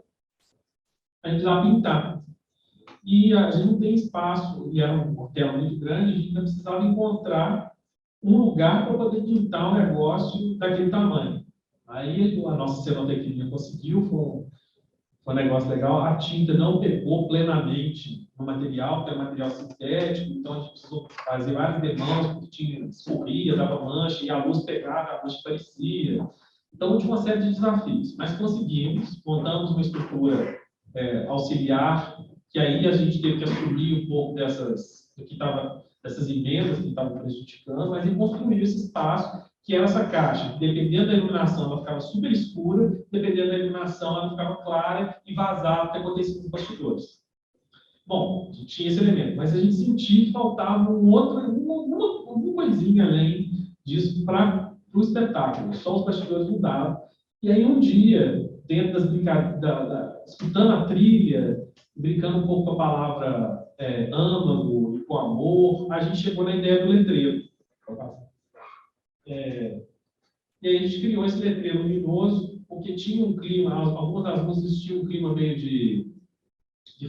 A gente precisava pintar. E a gente não tem espaço, e era uma tela muito grande, a gente ainda precisava encontrar um lugar para poder pintar um negócio daquele tamanho. Aí a nossa cenotecnia conseguiu, foi um negócio legal. A tinta não pegou plenamente no material, porque é material sintético, então a gente precisou fazer várias demãos, porque escorria, dava mancha, e a luz pegava, a mancha parecia. Então, tinha uma série de desafios, mas conseguimos, montamos uma estrutura auxiliar, que aí a gente teve que assumir um pouco dessas emendas que estavam prejudicando, mas construir esse espaço, que era essa caixa, que dependendo da iluminação ela ficava super escura, dependendo da iluminação ela ficava clara e vazava o que acontecia nos bastidores. Bom, tinha esse elemento, mas a gente sentia que faltava uma coisinha além disso para o espetáculo, só os bastidores mudavam. E aí um dia, dentro das brincadeiras, escutando a trilha, brincando um pouco com a palavra âmago e com amor, a gente chegou na ideia do letreiro. E aí a gente criou esse letreiro luminoso, porque tinha um clima, algumas das músicas tinham um clima meio de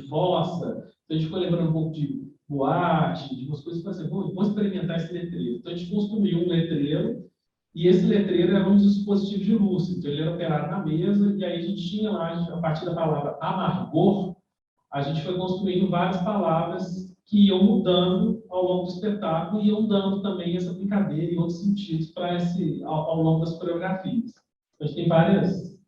fossa, então a gente ficou lembrando um pouco de boate, de umas coisas, e falou assim, vamos experimentar esse letreiro. Então a gente construiu um letreiro, e esse letreiro era um dispositivo de luz, então ele era operado na mesa, e aí a gente tinha lá, a partir da palavra amargor, a gente foi construindo várias palavras que iam mudando ao longo do espetáculo e iam dando também essa brincadeira e outros sentidos para ao longo das coreografias. Então, a gente tem várias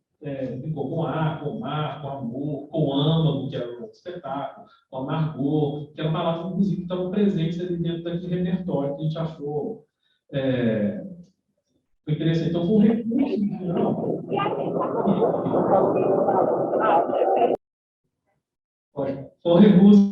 brincou com ar, com mar, com amor, com âmago, que era um espetáculo, com amargor, que eram palavras, inclusive, que estavam presentes ali dentro daquele repertório que a gente achou foi interessante. Então, foi um recurso final. Foi um recurso.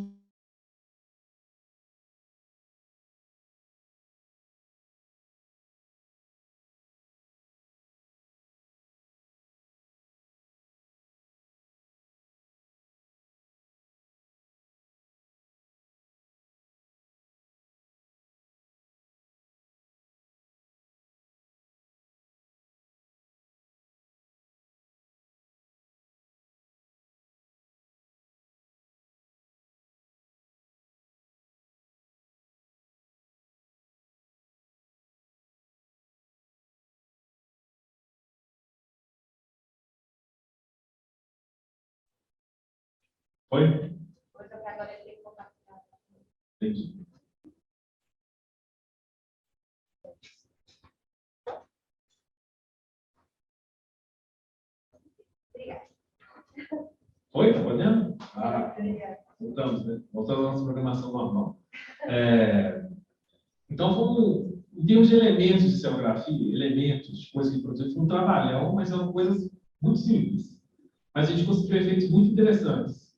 Foi? Entendi. Foi? Tá podendo? Voltamos, né? Voltamos à nossa programação normal. Então, em termos de elementos de cenografia, elementos de coisas que produziram, foi um trabalhão, mas eram coisas muito simples. Mas a gente conseguiu efeitos muito interessantes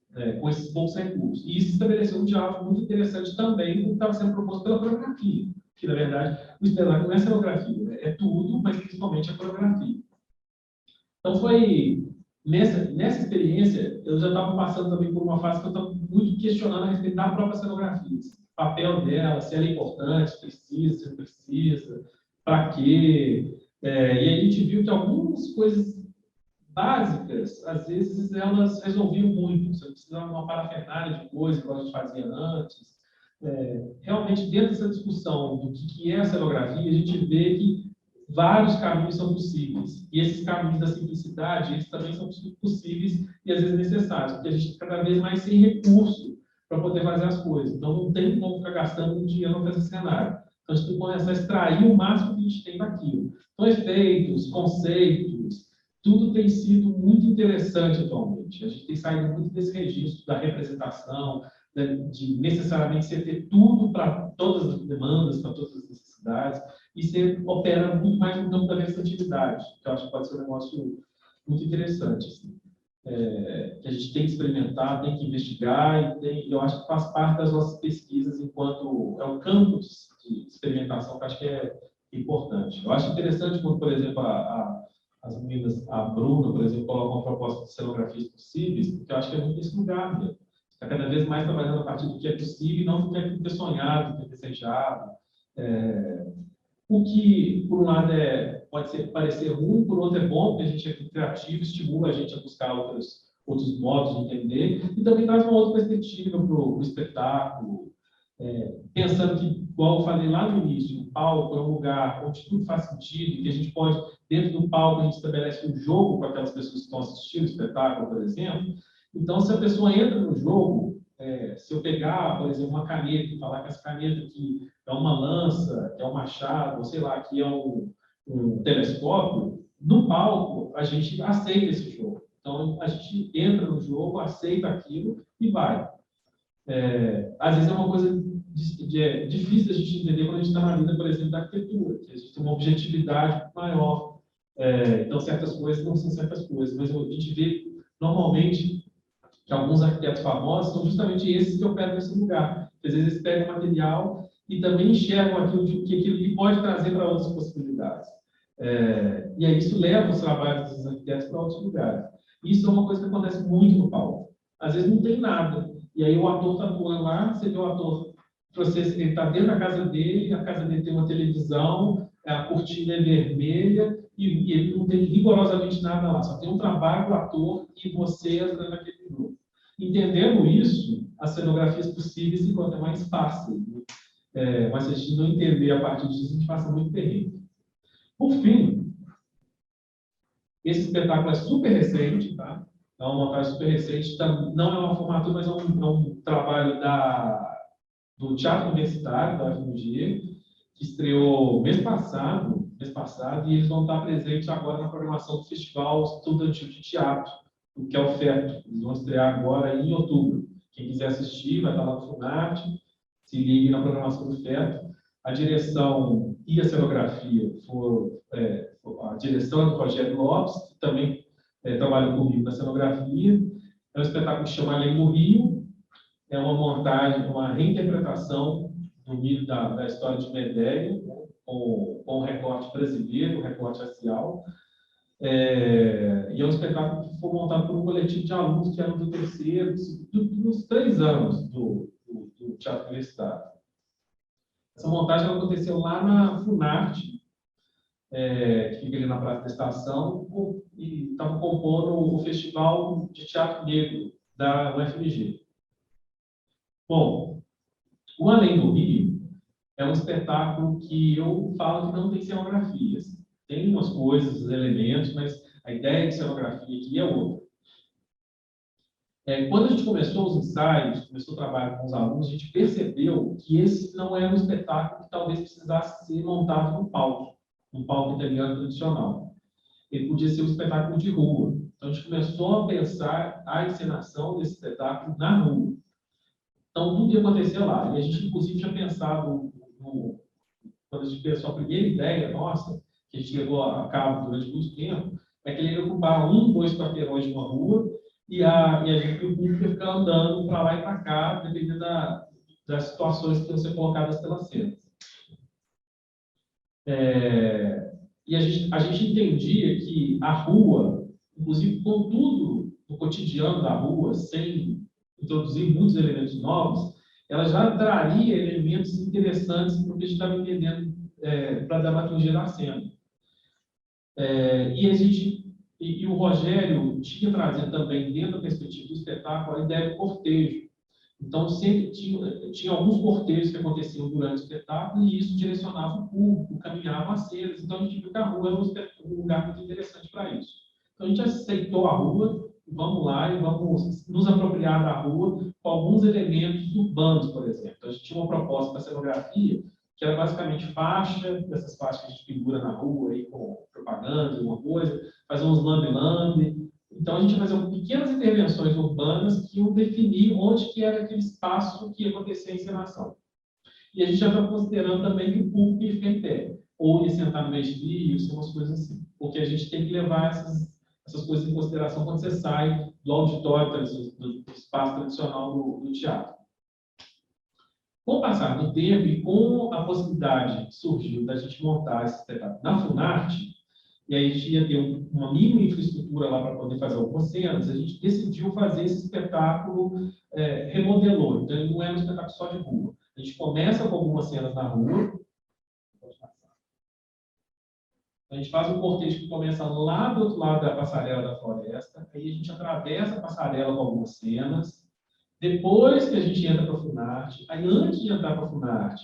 com esses poucos recursos. E isso estabeleceu um diálogo muito interessante também com o que estava sendo proposto pela coreografia. Que, na verdade, o espetáculo não é cenografia, né? É tudo, mas principalmente a coreografia. Então, foi nessa experiência, eu já estava passando também por uma fase que eu estava muito questionando a respeito da própria cenografia. O papel dela, se ela é importante, precisa, se não precisa, para quê. E a gente viu que algumas coisas básicas, às vezes, elas resolviam muito. Você não precisava de uma parafernália de coisas, como a gente fazia antes. Realmente, dentro dessa discussão do que é a cenografia, a gente vê que vários caminhos são possíveis. E esses caminhos da simplicidade, eles também são possíveis e, às vezes, necessários, porque a gente está cada vez mais sem recurso para poder fazer as coisas. Então, não tem como ficar gastando dinheiro para fazer cenário. Então, a gente tem que começar a extrair o máximo que a gente tem daquilo. Então, efeitos, conceitos, tudo tem sido muito interessante atualmente. A gente tem saído muito desse registro da representação, de necessariamente você ter tudo para todas as demandas, para todas as necessidades, e você opera muito mais no campo da versatilidade, que eu acho que pode ser um negócio muito interessante. Assim. Que a gente tem que experimentar, tem que investigar, e eu acho que faz parte das nossas pesquisas enquanto é um campo de experimentação que eu acho que é importante. Eu acho interessante quando, por exemplo, as meninas, a Bruna, por exemplo, coloca uma proposta de cenografias possíveis, porque eu acho que é muito nesse lugar mesmo. Está cada vez mais trabalhando a partir do que é possível e não do que é sonhado, do que é desejado. O que, por um lado, pode parecer ruim, por outro é bom, porque a gente é criativo, estimula a gente a buscar outros modos de entender, e também traz uma outra perspectiva para o espetáculo, pensando que, igual eu falei lá no início, o palco é um lugar onde tudo faz sentido, e que a gente pode, dentro do palco, a gente estabelece um jogo com aquelas pessoas que estão assistindo o espetáculo, por exemplo. Então, se a pessoa entra no jogo, se eu pegar, por exemplo, uma caneta e falar que essa caneta aqui é uma lança, que é um machado, ou sei lá, que é um telescópio, no palco a gente aceita esse jogo. Então, a gente entra no jogo, aceita aquilo e vai. Às vezes é uma coisa difícil da gente entender quando a gente está na vida, por exemplo, da arquitetura, que a gente tem uma objetividade maior. Então, certas coisas não são certas coisas, mas a gente vê, normalmente, que alguns arquitetos famosos são justamente esses que operam nesse lugar. Às vezes eles pegam material e também enxergam aquilo que aquilo pode trazer para outras possibilidades. E aí isso leva os trabalhos dos arquitetos para outros lugares. Isso é uma coisa que acontece muito no palco. Às vezes não tem nada. E aí o ator está atuando lá, você vê o ator, ele está dentro da casa dele, a casa dele tem uma televisão, a cortina é vermelha, e ele não tem rigorosamente nada lá, só tem um trabalho do ator e você entrando naquele grupo. Entendendo isso, as cenografias possíveis se tornam mais fáceis. Mas se a gente não entender a partir disso, a gente passa muito terrível. Por fim, esse espetáculo é super recente, tá? É uma montagem super recente, não é uma formatura, mas é um trabalho do Teatro Universitário, da UFMG, que estreou mês passado, mês passado, e eles vão estar presentes agora na programação do Festival Estudantil de Teatro, que é o FETO. Eles vão estrear agora em outubro. Quem quiser assistir, vai estar lá no Funarte, se ligue na programação do FETO. A direção e a cenografia a direção é do Rogério Lopes, que também trabalha comigo na cenografia. É um espetáculo que chama Além do Rio, é uma montagem, uma reinterpretação do mito da história de Medéia, com o recorte brasileiro, o recorte racial. E é um espetáculo que foi montado por um coletivo de alunos que eram do terceiro, dos 3 anos do Teatro Universitário. Essa montagem aconteceu lá na Funarte, que fica ali na Praça da Estação, e estava compondo o Festival de Teatro Negro da UFMG. Bom, o Além do Rio é um espetáculo que eu falo que não tem cenografias. Tem umas coisas, elementos, mas a ideia de cenografia aqui é outra. Quando a gente começou os ensaios, começou o trabalho com os alunos, a gente percebeu que esse não era um espetáculo que talvez precisasse ser montado num palco italiano tradicional. Ele podia ser um espetáculo de rua. Então, a gente começou a pensar a encenação desse espetáculo na rua. Então, tudo ia acontecer lá. E a gente, inclusive, tinha pensado, quando a gente pensou a primeira ideia nossa, que a gente levou a cabo durante muito tempo, é que ele ia ocupar 1, 2 quarteirões de uma rua e a gente, o público, ia ficar andando para lá e para cá, dependendo das situações que iam ser colocadas pelas cenas. E a gente entendia que a rua, inclusive com tudo no cotidiano da rua, sem introduzir muitos elementos novos, ela já traria elementos interessantes para o que a gente estava entendendo para a dramaturgia da cena. E o Rogério tinha trazido também, dentro da perspectiva do espetáculo, a ideia do cortejo. Então, sempre tinha alguns cortejos que aconteciam durante o espetáculo e isso direcionava o público, caminhava as cenas. Então, a gente viu que a rua era um lugar muito interessante para isso. Então, a gente aceitou a rua, vamos lá e vamos nos apropriar da rua com alguns elementos urbanos, por exemplo. Então, a gente tinha uma proposta para a cenografia, que era basicamente faixa, essas faixas que a gente pendura na rua aí, com propaganda, alguma coisa, fazer uns lambe-lambe. Então, a gente ia fazer pequenas intervenções urbanas que iam definir onde que era aquele espaço que ia acontecer a encenação. E a gente já está considerando também que o público ia ficar em pé, ou ia sentar no meio de fio, umas coisas assim. Porque a gente tem que levar essas coisas em consideração quando você sai do auditório, do espaço tradicional do teatro. Com o passar do tempo e com a possibilidade que surgiu da gente montar esse espetáculo na Funarte, e aí a gente ia ter uma mínima infraestrutura lá para poder fazer algumas cenas, a gente decidiu fazer esse espetáculo, remodelou. Então, ele não é um espetáculo só de rua. A gente começa com algumas cenas na rua. A gente faz um cortejo que começa lá do outro lado da passarela da floresta, aí a gente atravessa a passarela com algumas cenas. Depois que a gente entra para a Funarte, aí antes de entrar para a Funarte,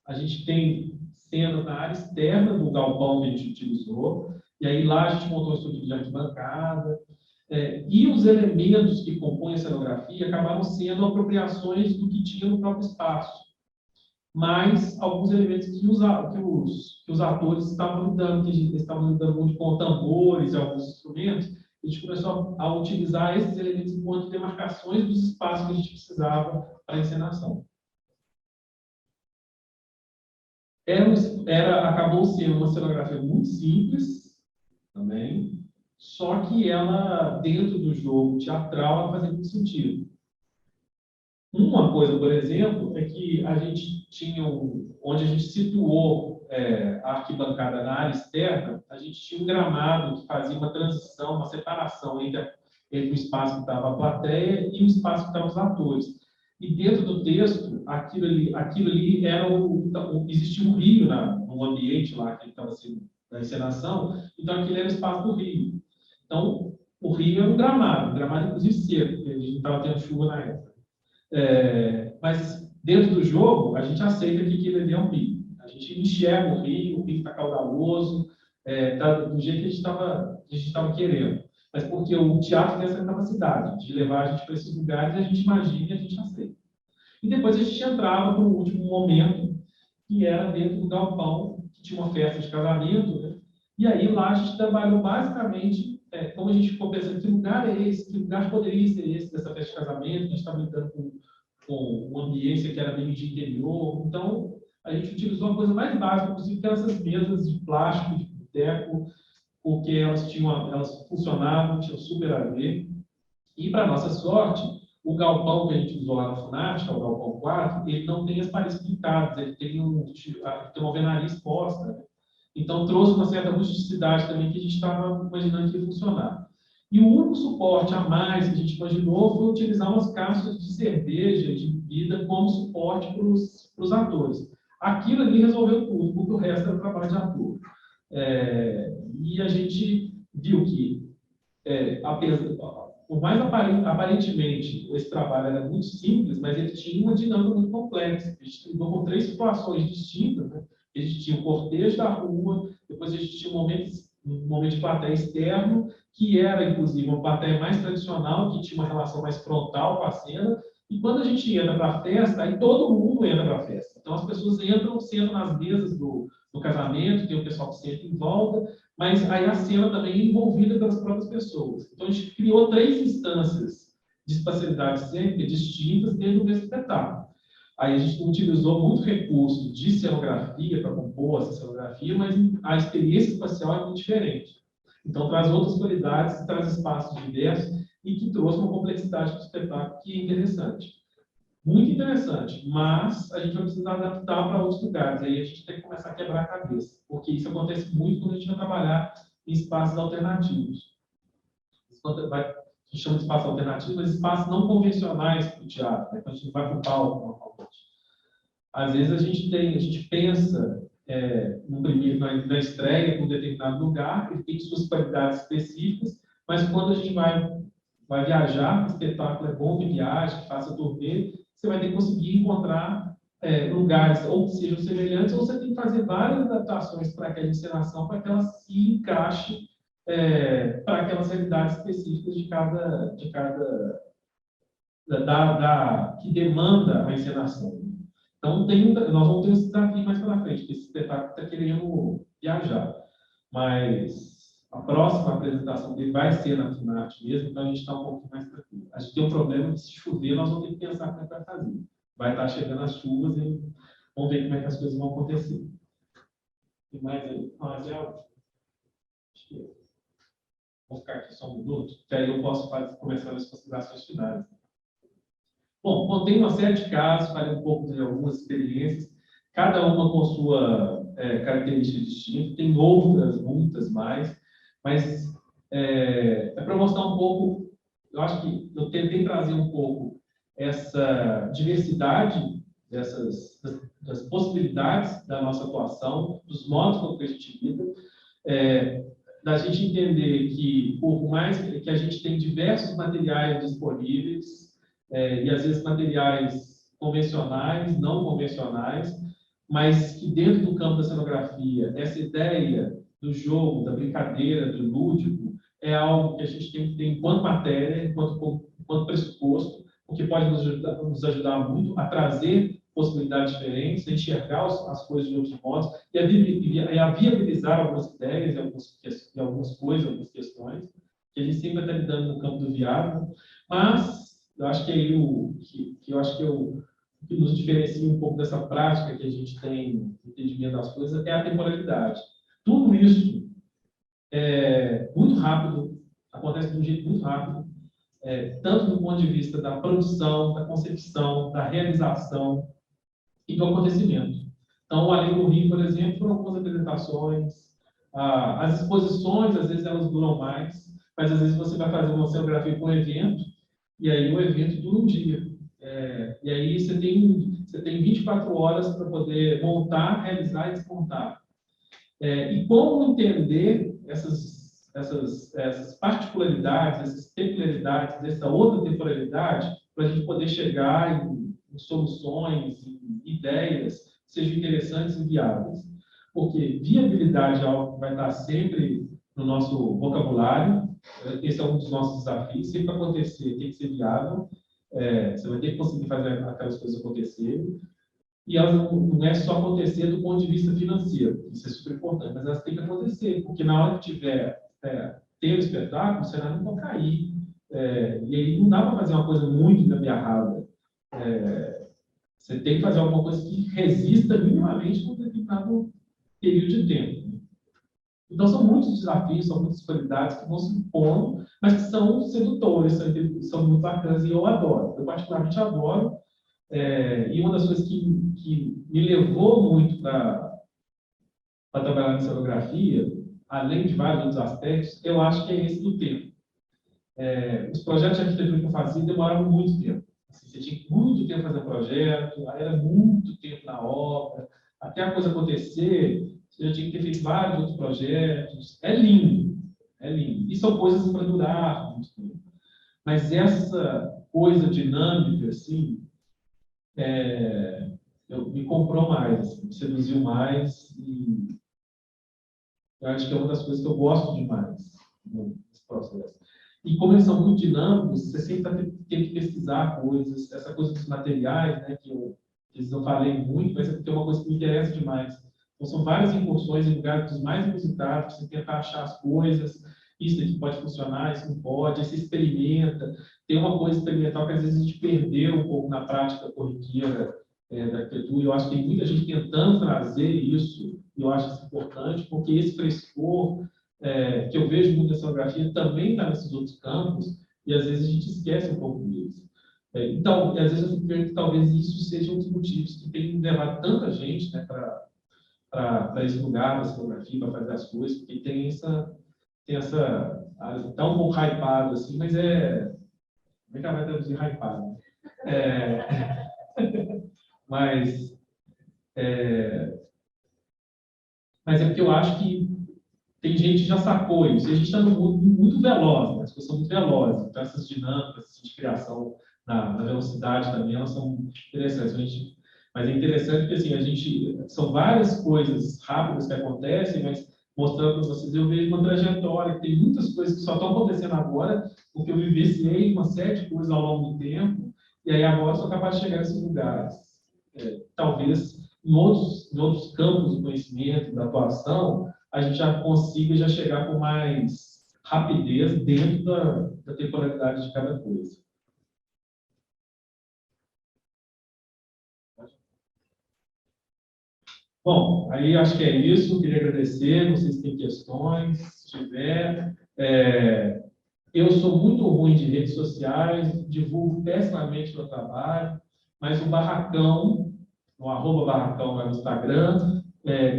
a gente tem cenas na área externa do galpão que a gente utilizou, e aí lá a gente montou um estúdio de arquibancada, e os elementos que compõem a cenografia acabaram sendo apropriações do que tinha no próprio espaço, mas alguns elementos que os atores estavam lidando, que eles estavam lidando muito com tambores e alguns instrumentos, a gente começou a utilizar esses elementos enquanto demarcações dos espaços que a gente precisava para a encenação. Acabou sendo uma cenografia muito simples, também, só que ela, dentro do jogo teatral, ela fazia muito sentido. Uma coisa, por exemplo, é que a gente tinha, onde a gente situou a arquibancada na área externa, a gente tinha um gramado que fazia uma transição, uma separação entre o espaço que estava a plateia e o espaço que estavam os atores. E dentro do texto, aquilo ali era existia um rio no ambiente lá que estava sendo na encenação, então aquele era o espaço do rio. Então, o rio era um gramado inclusive seco, porque a gente não estava tendo chuva na época. Mas dentro do jogo, a gente aceita que aquilo ali é um rio. A gente enxerga o rio está caudaloso, do jeito que a gente estava querendo. Mas porque o teatro tem essa capacidade de levar a gente para esses lugares, a gente imagina e a gente aceita. E depois a gente entrava para o último momento, que era dentro do galpão, que tinha uma festa de casamento, né? E aí lá a gente trabalhou basicamente, como a gente ficou pensando, que lugar é esse, que lugar poderia ser esse dessa festa de casamento, a gente estava lidando com uma ambiência que era meio de interior, então a gente utilizou a coisa mais básica possível, que eram essas mesas de plástico, de boteco, porque elas funcionavam, tinham super a ver. E, para nossa sorte, o galpão que a gente usou lá na FUNAT, que é o galpão 4, ele não tem as paredes pintadas, ele tem uma alvenaria exposta, né? Então, trouxe uma certa rusticidade também que a gente estava imaginando que ia funcionar. E o único suporte a mais que a gente imaginou foi utilizar umas caixas de cerveja, de bebida, como suporte para os atores. Aquilo ali resolveu tudo, porque o resto era trabalho de ator. E a gente viu que, por mais aparentemente esse trabalho era muito simples, mas ele tinha uma dinâmica muito complexa. A gente lidou com 3 situações distintas, né? A gente tinha o cortejo da rua, depois a gente tinha um momento de plateia externo, que era, inclusive, uma plateia mais tradicional, que tinha uma relação mais frontal com a cena, e quando a gente entra para a festa, aí todo mundo entra para a festa. Então, as pessoas sentam nas mesas do casamento, tem o pessoal que senta em volta, mas aí a cena também é envolvida pelas próprias pessoas. Então, a gente criou 3 instâncias de espacialidade cênica distintas dentro do mesmo espetáculo. Aí a gente utilizou muito recurso de cenografia para compor essa cenografia, mas a experiência espacial é muito diferente. Então, traz outras qualidades, traz espaços diversos e que trouxe uma complexidade para o espetáculo que é interessante. Muito interessante, mas a gente vai precisar adaptar para outros lugares. Aí a gente tem que começar a quebrar a cabeça, porque isso acontece muito quando a gente vai trabalhar em espaços alternativos. A gente chama de espaço alternativo, mas espaços não convencionais para o teatro, né? Quando a gente vai para o palco, normalmente. Às vezes a gente pensa na estreia com um determinado lugar, ele tem suas qualidades específicas, mas quando a gente vai viajar, o espetáculo é bom que viaje, que faça turnê, você vai ter que conseguir encontrar lugares ou que sejam semelhantes, ou você tem que fazer várias adaptações para aquela encenação, para que ela se encaixe para aquelas realidades específicas que demanda a encenação. Então, nós vamos ter esse desafio mais pela frente, que esse espetáculo está querendo viajar. Mas a próxima apresentação dele vai ser na FUNAT mesmo, então a gente está um pouco mais tranquilo. A gente tem um problema de se chover, nós vamos ter que pensar como é que vai fazer. Vai estar chegando as chuvas e vamos ver como é que as coisas vão acontecer. Tem mais aí? Acho que vou ficar aqui só um minuto, que aí eu posso começar as considerações finais. Bom, contei uma série de casos, falei um pouco de algumas experiências, cada uma com sua característica distinta, tem outras, muitas mais, mas para mostrar um pouco, eu acho que eu tentei trazer um pouco essa diversidade das possibilidades da nossa atuação, dos modos como a gente lida, da gente entender que, por mais que a gente tem diversos materiais disponíveis, e às vezes materiais convencionais, não convencionais, mas que dentro do campo da cenografia, essa ideia do jogo, da brincadeira, do lúdico, é algo que a gente tem que ter enquanto matéria, enquanto pressuposto, o que pode nos ajudar muito a trazer possibilidades diferentes, a enxergar as coisas de outros modos e a viabilizar algumas ideias e algumas coisas, algumas questões, que a gente sempre está lidando no campo do viável, mas eu acho que aí o que nos diferencia um pouco dessa prática que a gente tem entendimento das coisas é a temporalidade. Tudo isso é muito rápido, acontece de um jeito muito rápido, tanto do ponto de vista da produção, da concepção, da realização e do acontecimento. Então, o Além do Rio, por exemplo, foram algumas apresentações, as exposições, às vezes elas duram mais, mas às vezes você vai fazer uma cenografia para um evento, e aí o evento dura um dia. E aí você tem 24 horas para poder montar, realizar e desmontar. E como entender essas particularidades, essas peculiaridades dessa outra temporalidade, para a gente poder chegar em soluções, em ideias que sejam interessantes e viáveis. Porque viabilidade é algo que vai estar sempre no nosso vocabulário. Esse é um dos nossos desafios. Sempre para acontecer, tem que ser viável. Você vai ter que conseguir fazer aquelas coisas acontecerem. e elas não é só acontecer do ponto de vista financeiro, isso é super importante, mas elas têm que acontecer, porque na hora que tiver ter o espetáculo, o cenário não pode cair. E aí não dá para fazer uma coisa muito gambiarrada. Você tem que fazer alguma coisa que resista minimamente por um determinado período de tempo. Então, são muitos desafios, são muitas qualidades que vão se impondo, mas que são sedutores, são muito bacanas, e eu adoro. Eu, particularmente, adoro. E uma das coisas que me levou muito para trabalhar na cenografia, além de vários outros aspectos, eu acho que é esse do tempo. Os projetos de arquitetura que eu fazia demoravam muito tempo. Assim, você tinha muito tempo para fazer um projeto, aí era muito tempo na obra, até a coisa acontecer, você já tinha que ter feito vários outros projetos. É lindo, é lindo. E são coisas para durar muito tempo. Mas essa coisa dinâmica, assim, me comprou mais, assim, me seduziu mais, e eu acho que é uma das coisas que eu gosto demais nesse processo. E como eles são muito dinâmicos, você sempre tem que pesquisar coisas, essa coisa dos materiais, né, que eu não falei muito, mas é porque é uma coisa que me interessa demais. Então, são várias incursões em lugares dos mais inusitados, você tenta achar as coisas, isso aqui pode funcionar, isso não pode, aí você experimenta. Tem uma coisa experimental que às vezes a gente perdeu um pouco na prática corriqueira da arquitetura, eu acho que tem muita gente tentando trazer isso, e eu acho isso importante, porque esse frescor que eu vejo muito na cenografia também está nesses outros campos, e às vezes a gente esquece um pouco deles. Então, às vezes eu fico vendo que talvez isso seja um dos motivos que tem levado tanta gente, né, para esse lugar da cenografia, para fazer as coisas, porque tem essa está um pouco hypado, assim, mas como é que ela vai traduzir hypado? Mas é porque eu acho que tem gente que já sacou isso. E a gente está num mundo muito veloz, né? As coisas são muito velozes. Então, essas dinâmicas de criação na velocidade também, elas são interessantes. Mas é interessante porque, assim, são várias coisas rápidas que acontecem, mas mostrando para vocês, eu vejo uma trajetória, tem muitas coisas que só estão acontecendo agora, porque eu vivenciei uma série de coisas ao longo do tempo, e aí agora sou capaz de chegar nesses lugares. Talvez em outros campos do conhecimento, da atuação, a gente já consiga já chegar com mais rapidez dentro da temporalidade de cada coisa. Bom, aí acho que é isso. Queria agradecer. Vocês têm questões? Se tiver. Eu sou muito ruim de redes sociais, divulgo pessimamente meu trabalho, mas o Barracão, o @barracão no Instagram,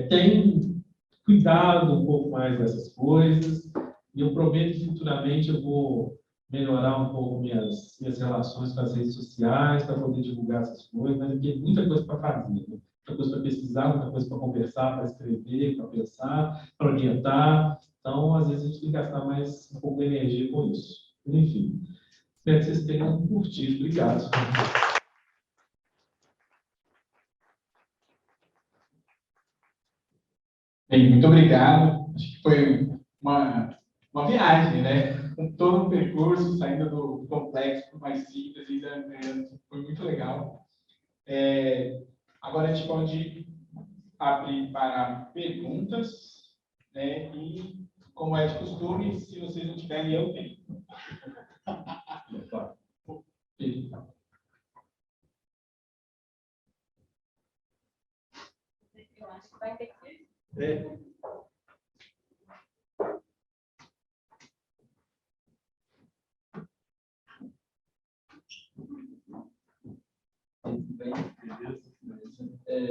tem cuidado um pouco mais dessas coisas, e eu prometo que futuramente eu vou melhorar um pouco minhas relações com as redes sociais, para poder divulgar essas coisas, mas tem muita coisa para fazer, né? Muita coisa para pesquisar, muita coisa para conversar, para escrever, para pensar, para orientar. Então, às vezes, a gente tem que gastar mais um pouco de energia com isso. Enfim, espero que vocês tenham curtido. Obrigado. Bem, muito obrigado. Acho que foi uma viagem, né? Com todo um percurso, saindo do complexo para o mais simples, foi muito legal. Agora a gente pode abrir para perguntas, né? E, como é de costume, se vocês não tiverem, eu tenho. Eu acho que vai ter que ser.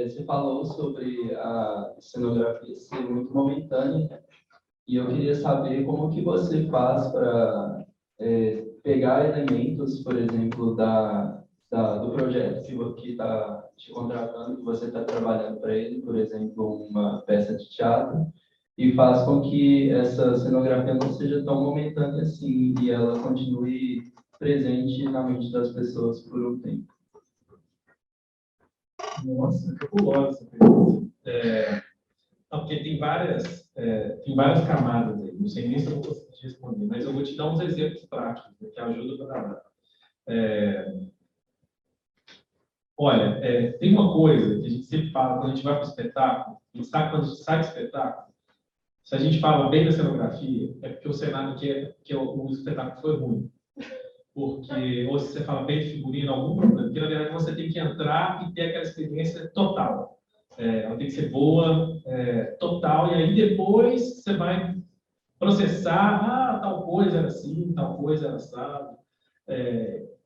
Você falou sobre a cenografia ser muito momentânea, e eu queria saber como que você faz para pegar elementos, por exemplo, do projeto que está te contratando, que você está trabalhando para ele, por exemplo, uma peça de teatro, e faz com que essa cenografia não seja tão momentânea assim, e ela continue presente na mente das pessoas por um tempo. Nossa, cabulosa essa pergunta. Porque tem várias camadas aí. Não sei nem se eu vou conseguir responder, mas eu vou te dar uns exemplos práticos, né, que ajudam para dar. Olha, tem uma coisa que a gente sempre fala quando a gente vai para o espetáculo, a gente sabe quando a gente sai do espetáculo, se a gente fala bem da cenografia, é porque o cenário o espetáculo foi ruim. Porque, ou se você fala bem de figurino, algum problema, porque na verdade você tem que entrar e ter aquela experiência total. Ela tem que ser boa, total, e aí depois você vai processar, tal coisa era assim, tal coisa era assado.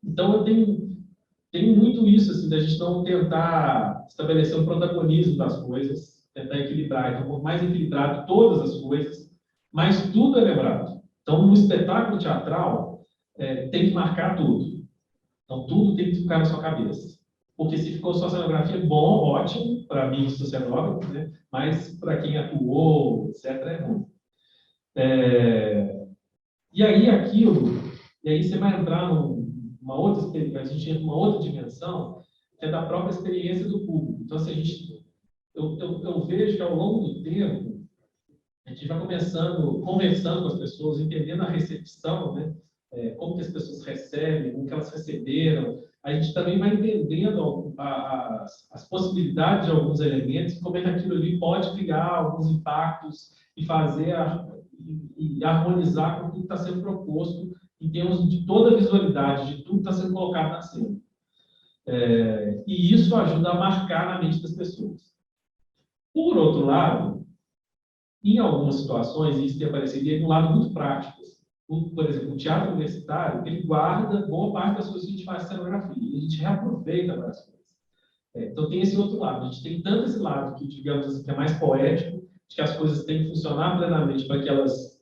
Então eu tenho muito isso, assim, da gente não tentar estabelecer um protagonismo das coisas, tentar equilibrar. Então, por mais equilibrado todas as coisas, mas tudo é lembrado. Então, no espetáculo teatral, tem que marcar tudo. Então, tudo tem que ficar na sua cabeça. Porque se ficou só cenografia, bom, ótimo, para mim, sou cenógrafo, né? Mas para quem atuou, etc., é ruim. E aí você vai entrar numa outra experiência, a gente entra numa outra dimensão, que é da própria experiência do público. Então, assim, eu vejo que ao longo do tempo, a gente vai conversando com as pessoas, entendendo a recepção, né? Como que as pessoas recebem, como que elas receberam. A gente também vai entendendo as possibilidades de alguns elementos, como é que aquilo ali pode criar alguns impactos e fazer e harmonizar com tudo que está sendo proposto em termos de toda a visualidade, de tudo que está sendo colocado na cena. E isso ajuda a marcar na mente das pessoas. Por outro lado, em algumas situações, isso tem aparecido em um lado muito prático. Por exemplo, o teatro universitário, ele guarda boa parte das coisas que a gente faz em cenografia, e a gente reaproveita várias coisas. Então, tem esse outro lado. A gente tem tanto esse lado que, digamos assim, que é mais poético, de que as coisas têm que funcionar plenamente para que elas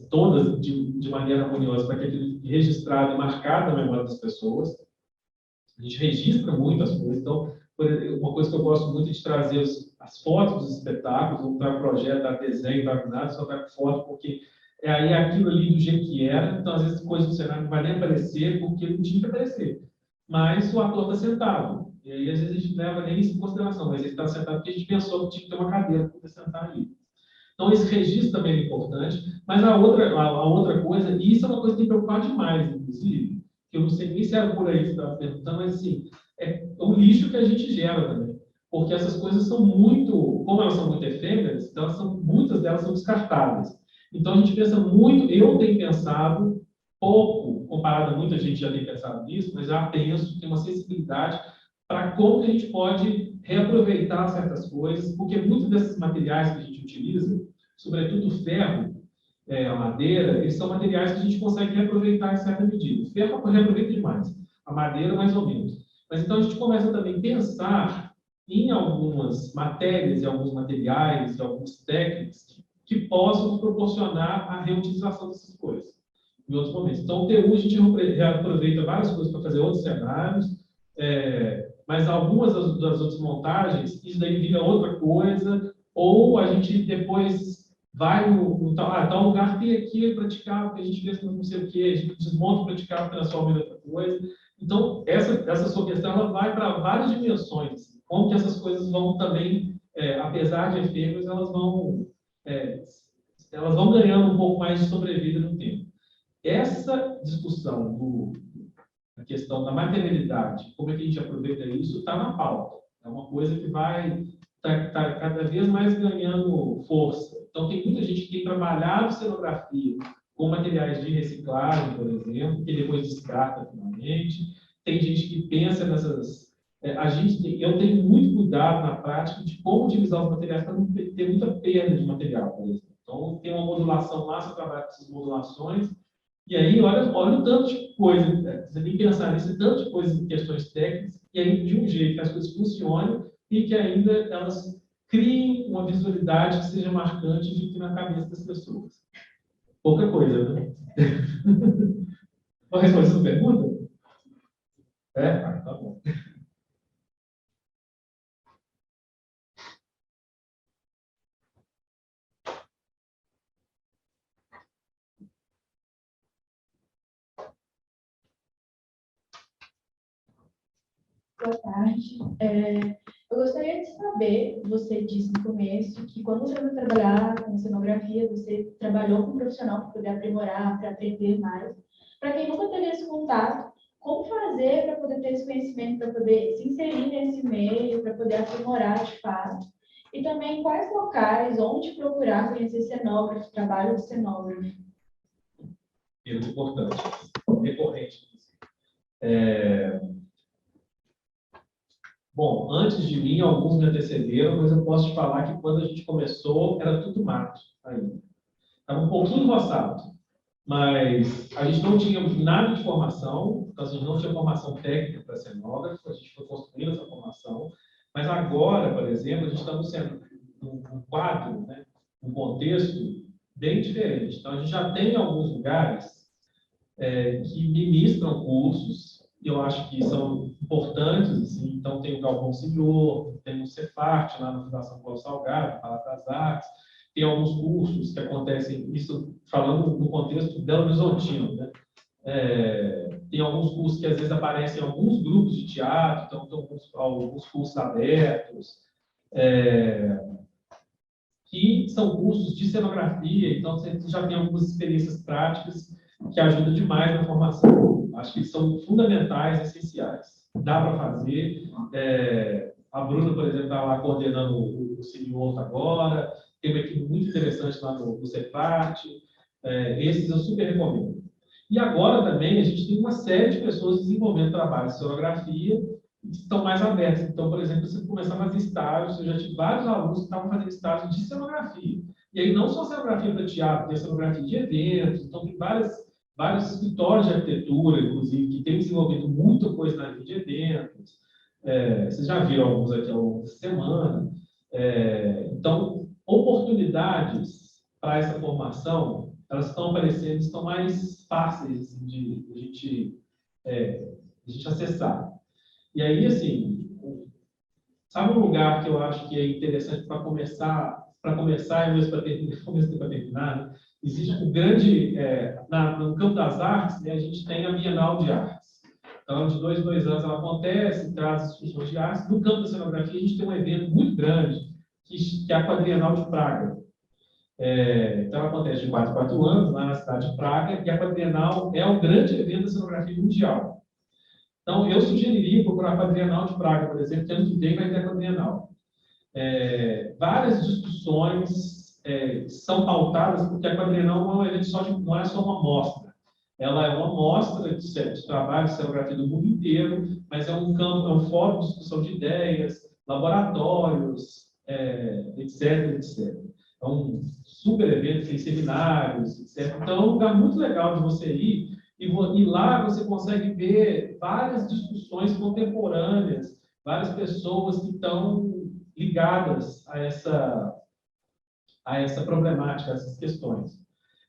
todas, de maneira harmoniosa, para que aquilo fique registrado e marcado na memória das pessoas. A gente registra muitas coisas. Então, uma coisa que eu gosto muito é de trazer as fotos dos espetáculos, vamos trazer projeto, dar desenho, dar nada, só dar foto, porque aí aquilo ali do jeito que era. Então, às vezes, coisas do cenário não vai nem aparecer, porque não tinha que aparecer. Mas o ator está sentado. E aí, às vezes, a gente não leva nem isso em consideração, mas ele está sentado porque a gente pensou que tinha que ter uma cadeira para sentar ali. Então, esse registro também é importante. Mas a outra coisa, e isso é uma coisa que tem preocupado demais, inclusive, que eu não sei nem se era por aí que você estava perguntando, mas assim, é o lixo que a gente gera também. Porque essas coisas são muito, como elas são muito efêmeras, então muitas delas são descartáveis. Então a gente pensa muito, eu tenho pensado pouco, comparado a muita gente já tem pensado nisso, mas já penso, tenho uma sensibilidade para como que a gente pode reaproveitar certas coisas, porque muitos desses materiais que a gente utiliza, sobretudo o ferro, a madeira, eles são materiais que a gente consegue reaproveitar em certa medida. O ferro reaproveita demais, a madeira mais ou menos. Mas então a gente começa também a pensar em algumas matérias, e alguns materiais, e algumas técnicas que possam proporcionar a reutilização dessas coisas em outros momentos. Então, o TU a gente reaproveita várias coisas para fazer outros cenários, mas algumas das outras montagens, isso daí vira outra coisa, ou a gente depois vai no tal lugar, tem aqui praticar, porque a gente vê não sei o que, a gente desmonta o praticar, transforma em outra coisa. Então, essa sua questão ela vai para várias dimensões, como que essas coisas vão também, apesar de efêmeras, elas vão ganhando um pouco mais de sobrevida no tempo. Essa discussão da questão da materialidade, como é que a gente aproveita isso, está na pauta. É uma coisa que vai tá cada vez mais ganhando força. Então, tem muita gente que tem trabalhado cenografia com materiais de reciclagem, por exemplo, que depois descarta finalmente. Tem gente que pensa nessas... eu tenho muito cuidado na prática de como utilizar os materiais para não ter muita perda de material, por exemplo. Então, tem uma modulação lá, você trabalha com essas modulações, e aí, olha o tanto de coisa, né? Você tem que pensar nesse tanto de coisas em questões técnicas, e aí, de um jeito que as coisas funcionem, e que ainda elas criem uma visualidade que seja marcante e fique na cabeça das pessoas. Pouca coisa, né? Vou responder essa pergunta? Tá bom. Boa tarde. Eu gostaria de saber, você disse no começo que quando você foi trabalhar com cenografia, você trabalhou com um profissional para poder aprimorar, para aprender mais. Para quem nunca teve esse contato, como fazer para poder ter esse conhecimento, para poder se inserir nesse meio, para poder aprimorar de fato. E também quais locais, onde procurar conhecer cenógrafo, trabalho de cenógrafo. Muito importante, recorrente. Bom, antes de mim, alguns me antecederam, mas eu posso te falar que quando a gente começou, era tudo mato ainda. Estava um pouquinho roçado, mas a gente não tinha nada de formação, então a gente não tinha formação técnica para cenógrafo, a gente foi construindo essa formação, mas agora, por exemplo, a gente está sendo um quadro, né, um contexto bem diferente. Então, a gente já tem alguns lugares que ministram cursos, e eu acho que são importantes, assim. Então, tem o Galvão Senhor, tem o Cefart, lá na Fundação Paulo Salgado, Palácio das Artes, tem alguns cursos que acontecem, isso falando no contexto Belo Horizontino, né? Tem alguns cursos que às vezes aparecem em alguns grupos de teatro, então tem alguns cursos abertos, que são cursos de cenografia, então você já tem algumas experiências práticas que ajudam demais na formação. Acho que são fundamentais, essenciais. Dá para fazer. A Bruna, por exemplo, está lá coordenando o Senhor agora, tem uma equipe muito interessante lá no Cefart. Esses eu super recomendo. E agora também a gente tem uma série de pessoas desenvolvendo trabalhos de cenografia que estão mais abertos. Então, por exemplo, se você começar a fazer estágios, eu já tive vários alunos que estavam fazendo estágios de cenografia. E aí não só cenografia para teatro, tem cenografia de eventos, então tem vários escritórios de arquitetura, inclusive, que têm desenvolvido muita coisa na área de eventos. Vocês já viram alguns aqui ao longo da semana. Então, oportunidades para essa formação, elas estão aparecendo, estão mais fáceis assim, de a gente acessar. E aí, assim, sabe um lugar que eu acho que é interessante para começar e mesmo para terminar, né? Existe um grande, no campo das artes, né, a gente tem a Bienal de Artes. Então, de 2 em 2 anos ela acontece, traz discussões de artes. No campo da cenografia, a gente tem um evento muito grande, que é a Quadrienal de Praga. Então, ela acontece de 4 em 4 anos, lá na cidade de Praga, e a Quadrienal é um grande evento da cenografia mundial. Então, eu sugeriria procurar a Quadrienal de Praga, por exemplo, que ano que vem vai ter a Quadrienal. Várias discussões são pautadas, porque a Quadrienal não é um evento não é só uma mostra. Ela é uma mostra de trabalho de cenografia do mundo inteiro, mas é um campo, é um fórum de discussão de ideias, laboratórios, etc, etc. É um super evento, tem seminários, etc. Então, é um lugar muito legal de você ir, e lá você consegue ver várias discussões contemporâneas, várias pessoas que estão ligadas a essa problemática, a essas questões.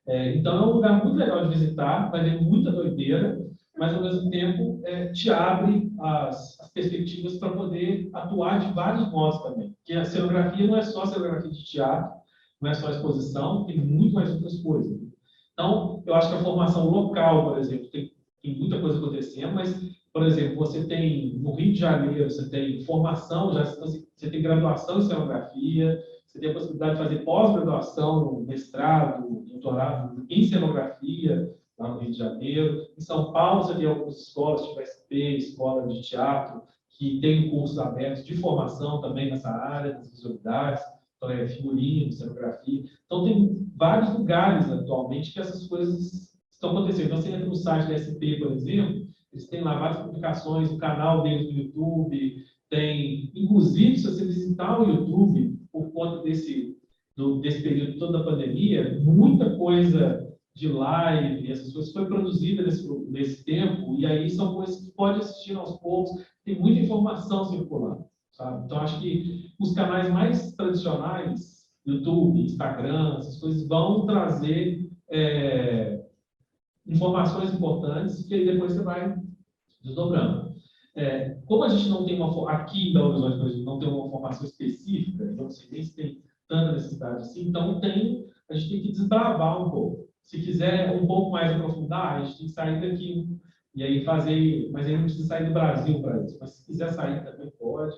Então, é um lugar muito legal de visitar, vai ter muita doideira, mas, ao mesmo tempo, te abre as perspectivas para poder atuar de vários modos também. Porque a cenografia não é só cenografia de teatro, não é só exposição, tem muito mais outras coisas. Então, eu acho que a formação local, por exemplo, tem muita coisa acontecendo, mas, por exemplo, você tem, no Rio de Janeiro, você tem formação, você tem graduação em cenografia, você tem a possibilidade de fazer pós-graduação, mestrado, doutorado em cenografia, lá no Rio de Janeiro. Em São Paulo, você tem algumas escolas, tipo a SP, Escola de Teatro, que tem cursos abertos de formação também nessa área, das visualidades. Então, figurino, cenografia. Então, tem vários lugares atualmente que essas coisas estão acontecendo. Então, você entra no site da SP, por exemplo, eles têm lá várias publicações, o canal deles no YouTube, inclusive, se você visitar o YouTube, por conta desse período todo da pandemia, muita coisa de live, essas coisas foi produzida nesse tempo, e aí são coisas que pode assistir aos poucos, tem muita informação circulando. Sabe? Então, acho que os canais mais tradicionais, YouTube, Instagram, essas coisas, vão trazer informações importantes que aí depois você vai desdobrando. Como a gente não tem aqui em Belo Horizonte, por exemplo, não tem uma formação específica, então não sei nem se tem tanta necessidade assim, então a gente tem que desbravar um pouco. Se quiser um pouco mais aprofundar, a gente tem que sair daqui e aí fazer, mas aí não precisa sair do Brasil para isso, mas se quiser sair também pode.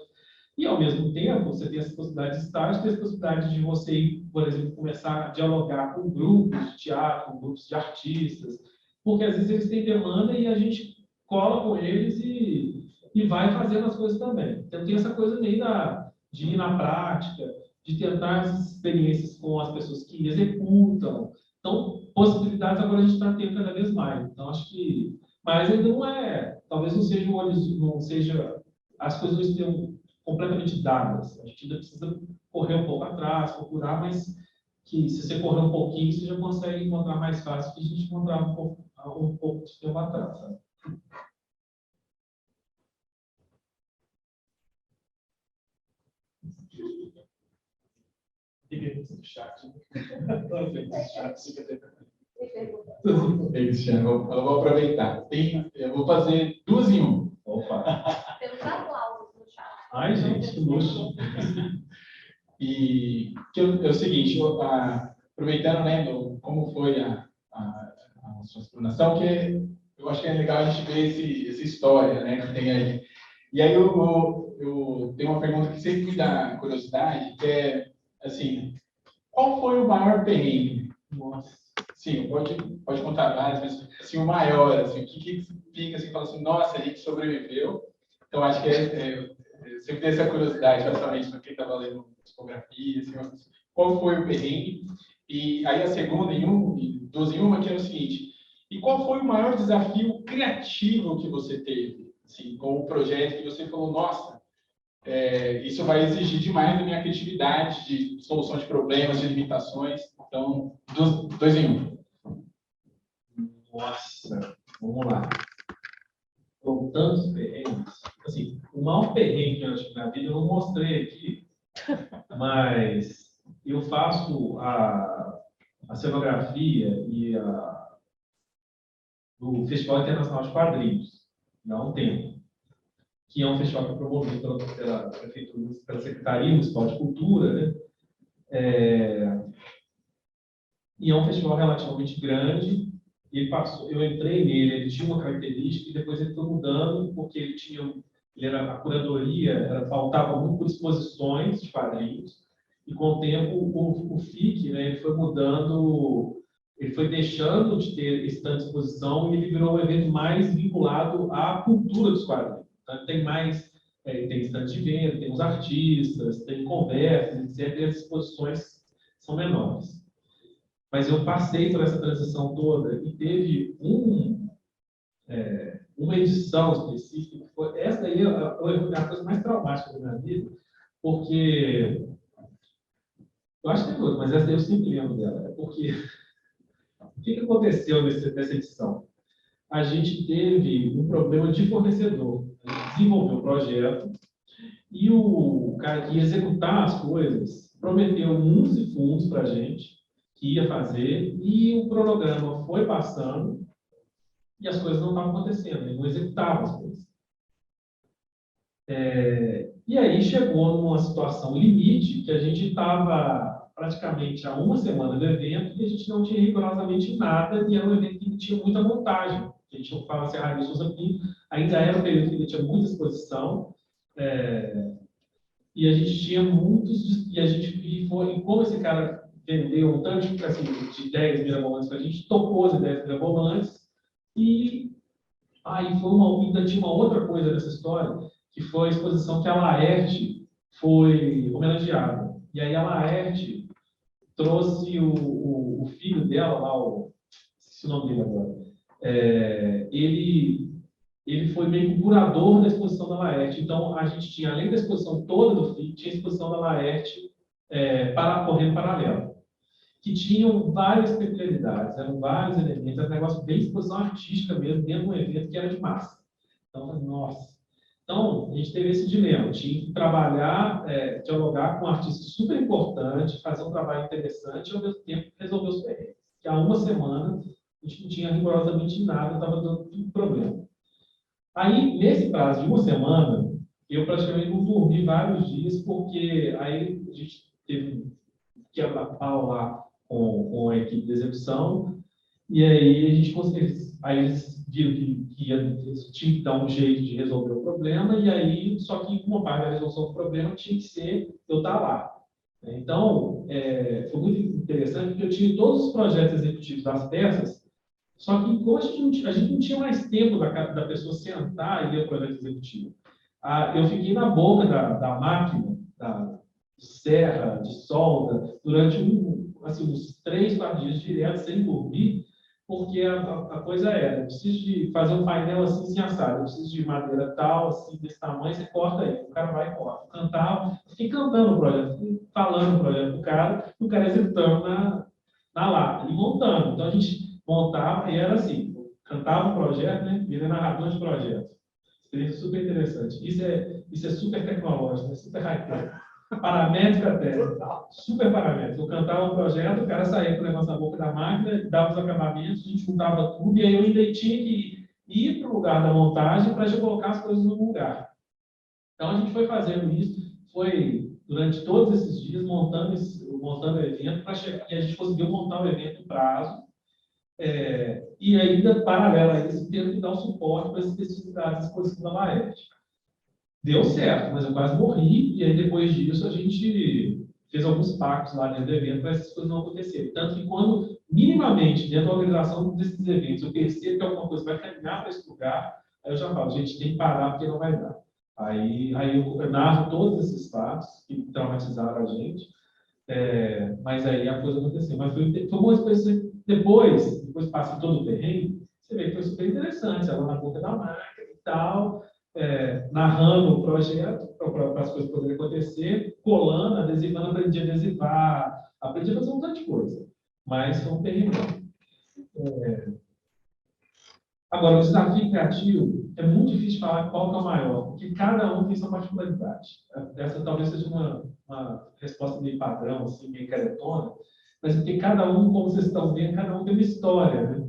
E, ao mesmo tempo, você tem essa possibilidade de estágio, tem essa possibilidade de você ir, por exemplo, começar a dialogar com grupos de teatro, com grupos de artistas, porque às vezes eles têm demanda e a gente cola com eles e vai fazendo as coisas também. Então, tem essa coisa meio de ir na prática, de tentar essas experiências com as pessoas que executam. Então, possibilidades agora a gente está tendo cada vez mais. Então, acho que... Mas ainda não é... Talvez não seja não seja... As coisas não estejam completamente dadas. A gente ainda precisa correr um pouco atrás, procurar, mas que se você correr um pouquinho, você já consegue encontrar mais fácil que a gente encontrava um pouco de tempo atrás, sabe? Do chat. Eu vou aproveitar. Eu vou fazer 2 em 1. Opa! Pelos aplausos no chat. Ai, gente, que luxo. E que é o seguinte, aproveitando, né, como foi a sua explanação, que eu acho que é legal a gente ver essa história, né, que tem aí. E aí eu tenho uma pergunta que sempre me dá curiosidade, que é, assim, qual foi o maior perrengue? Nossa. Sim, pode contar vários, mas assim, o maior, assim, o que fica assim, fala assim, nossa, a gente sobreviveu. Então, acho que sempre tem essa curiosidade, especialmente para quem está lendo discografia, assim, qual foi o perrengue? E aí a segunda, 2 em 1, que é o seguinte, e qual foi o maior desafio criativo que você teve, assim, com o projeto que você falou, nossa, isso vai exigir demais da minha criatividade, de solução de problemas, de limitações. Então, 2 em 1. Nossa, vamos lá. Com tantos perrengues. Assim, o maior perrengue que eu acho que na vida eu não mostrei aqui, mas eu faço a cenografia e do Festival Internacional de Quadrinhos, há um tempo, que é um festival que é promovido pela Prefeitura, pela Secretaria Municipal de Cultura, né? E é um festival relativamente grande. Eu entrei nele, ele tinha uma característica e depois ele foi mudando, porque a curadoria faltava muito por exposições de quadrinhos, e com o tempo o FIC, né, ele foi mudando, ele foi deixando de ter esse tanto de exposição e ele virou um evento mais vinculado à cultura dos quadrinhos. Então, tem mais, tem stand de venda, tem os artistas, tem conversas, etc. E as exposições são menores. Mas eu passei por essa transição toda e teve uma edição específica, que foi, essa daí é a coisa mais traumática da minha vida, porque eu acho que é outra, mas essa daí eu sempre lembro dela, porque o que aconteceu nessa edição? A gente teve um problema de fornecedor. A gente desenvolveu o projeto e o cara que ia executar as coisas prometeu mundos e fundos para a gente, que ia fazer, e o cronograma foi passando e as coisas não estavam acontecendo, ele não executava as coisas. E aí chegou numa situação limite que a gente estava praticamente há uma semana do evento e a gente não tinha rigorosamente nada, e era um evento que tinha muita montagem. A gente não falava Serra Souza Pinto, ainda era um período que tinha muita exposição, e a gente tinha muitos, e como esse cara vendeu um tanto de ideias mirabolantes para a gente, tocou as ideias mirabolantes, e aí ainda tinha uma outra coisa nessa história, que foi a exposição que a Laerte foi homenageada. E aí a Laerte trouxe o filho dela lá, esqueci o nome dele agora, ele foi meio que o curador da exposição da Laerte. Então, a gente tinha, além da exposição toda do FIC, tinha a exposição da Laerte correndo paralelo, que tinham várias peculiaridades, eram vários elementos, era um negócio bem exposição artística mesmo, dentro de um evento que era de massa. Então, nossa. Então, a gente teve esse dilema, tinha que trabalhar, dialogar com um artista super importante, fazer um trabalho interessante e, ao mesmo tempo, resolver os perrengues. Que há uma semana, a gente não tinha rigorosamente nada, estava dando tudo problema. Aí, nesse prazo de uma semana, eu praticamente não dormi vários dias, porque aí a gente teve que quebra-pau lá com a equipe de execução, e aí a gente conseguiu, aí eles viram que eles tinham que dar um jeito de resolver o problema, e aí, só que uma parte da resolução do problema tinha que ser eu estar lá. Então, foi muito interessante, porque eu tinha todos os projetos executivos das peças Só que hoje a gente não tinha mais tempo da pessoa sentar e ler o projeto executivo. Eu fiquei na boca da máquina, da serra, de solda, durante uns 3, 4 dias direto, sem dormir, porque a coisa era, eu preciso de fazer um painel assim assado, eu preciso de madeira tal, assim, desse tamanho, você corta aí, o cara vai e corta. Cantava, fiquei cantando o projeto, fiquei falando o projeto do cara, e o cara executando na lata, e montando. Então a gente montava, e era assim, cantava o projeto, né, virei narrador de projeto. Experiência super interessante. Isso é super tecnológico, é super high-tech. Paramétrica até. Super paramétrico. Eu cantava um projeto, o cara saía com o negócio na boca da máquina, dava os acabamentos, a gente juntava tudo, e aí eu ainda tinha que ir para o lugar da montagem para já colocar as coisas no lugar. Então a gente foi fazendo isso, foi durante todos esses dias montando o evento, e a gente conseguiu montar o evento no prazo. E ainda, paralelo a isso, tendo que dar um suporte para as especificidades das coisas da Laerte. Deu certo, mas eu quase morri, e aí depois disso a gente fez alguns pactos lá dentro do evento para essas coisas não acontecerem. Tanto que quando, minimamente, dentro da organização desses eventos, eu percebo que alguma coisa vai caminhar para esse lugar, aí eu já falo, gente, tem que parar porque não vai dar. Aí eu narro todos esses fatos que traumatizaram a gente, mas aí a coisa aconteceu. Mas foi uma experiência. Depois passa todo o perrengue, você vê que foi super interessante, ela na boca da máquina e tal, narrando o projeto para as coisas poderem acontecer, colando, adesivando, aprendi a adesivar, aprendi a fazer um monte de coisa. Mas foi um perrengue. Agora, o desafio criativo é muito difícil falar qual que é o maior, porque cada um tem sua particularidade. Essa talvez seja uma resposta meio padrão, assim, meio caretona, mas porque cada um, como vocês estão vendo, cada um tem uma história, né?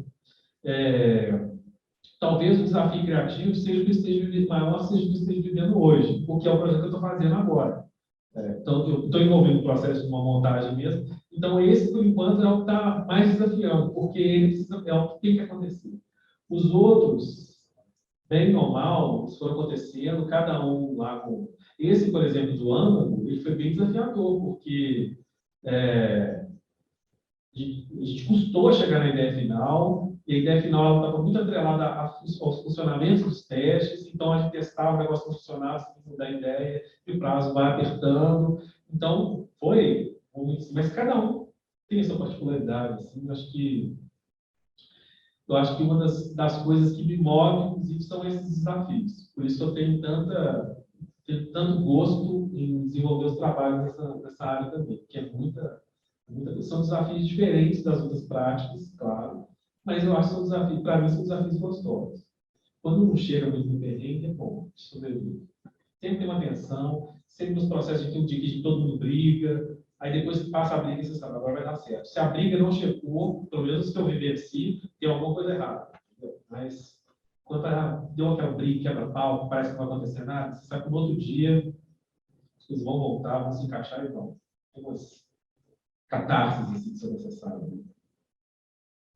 Talvez o desafio criativo seja o que esteja vivendo maior, seja o que esteja vivendo hoje, porque é o projeto que eu estou fazendo agora. Então, eu estou envolvido no processo de uma montagem mesmo. Então, esse, por enquanto, é o que está mais desafiando, porque é o que tem que acontecer. Os outros, bem ou mal, foram acontecendo, cada um lá com... Esse, por exemplo, do âmago, ele foi bem desafiador, porque a gente custou chegar na ideia final, e a ideia final estava muito atrelada aos funcionamentos dos testes, então a gente testava, o negócio não funcionava, você tem que mudar a ideia, e o prazo vai apertando. Então, foi muito... Mas cada um tem a sua particularidade, assim, eu acho que uma das coisas que me move, inclusive, são esses desafios. Por isso eu tenho tanto gosto em desenvolver os trabalhos nessa área também, porque são desafios diferentes das outras práticas, claro, mas eu acho que são desafios, para mim, são desafios gostosos. Quando não chega muito no perrengue, é bom, sobreviver. Sempre tem uma tensão, sempre nos processos de que todo mundo briga, aí depois que passa a briga, você sabe, agora vai dar certo. Se a briga não chegou, pelo menos que eu vivencie, tem alguma coisa errada. Entendeu? Mas quando deu aquela briga, quebra-pau, que parece que não vai acontecer nada, você sabe que no outro dia as coisas vão voltar, vão se encaixar e vão. Tem umas catarses assim, que são necessárias.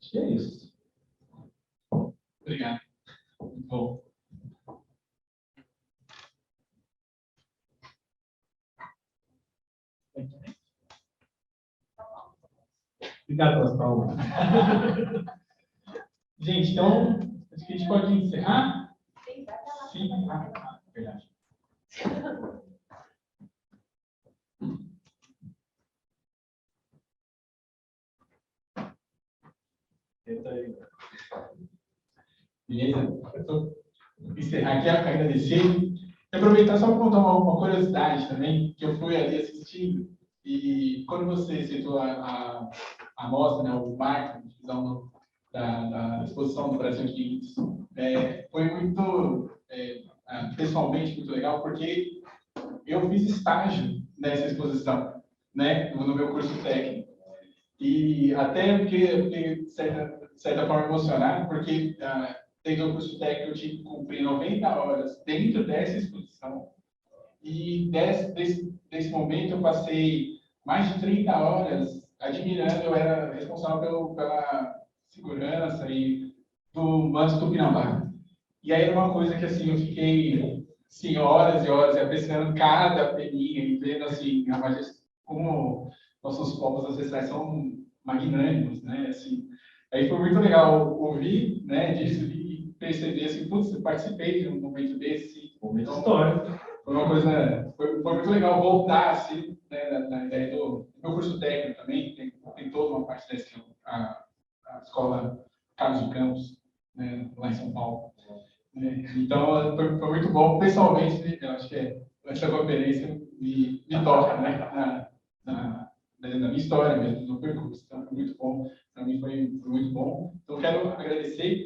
Acho que é isso. Obrigado. Muito bom. Obrigado pelas palmas. Gente, então, acho que a gente pode encerrar? Sim. Verdade. Beleza? Eu vou encerrar aqui, agradecer. E aproveitar só para contar uma curiosidade também, que eu fui ali assistindo, e quando você citou a mostra, né, o marketing, divisão da exposição do Brasil 500, foi muito, pessoalmente, muito legal, porque eu fiz estágio nessa exposição, né, no meu curso técnico. E até fiquei de certa forma emocionado, porque dentro do curso técnico eu tive que cumprir 90 horas dentro dessa exposição. E desse momento eu passei mais de 30 horas admirando, eu era responsável pela segurança e do Manto Tupinambá. E aí era uma coisa que assim, eu fiquei assim, horas e horas apreciando cada peninha e vendo assim, como nossos povos ancestrais são magnânimos, né? Assim, Aí foi muito legal ouvir, né, disso e perceber assim, putz, eu participei de um momento desse. Momento histórico. Foi uma coisa, foi muito legal voltar assim, né, na ideia do meu curso técnico também, tem toda uma parte dessa, a escola Carlos de Campos, né, lá em São Paulo. Então, foi muito bom. Pessoalmente, eu acho que essa conferência me toca, né, na minha história mesmo, no percurso. Então, foi muito bom. Para mim, foi muito bom. Então, quero agradecer,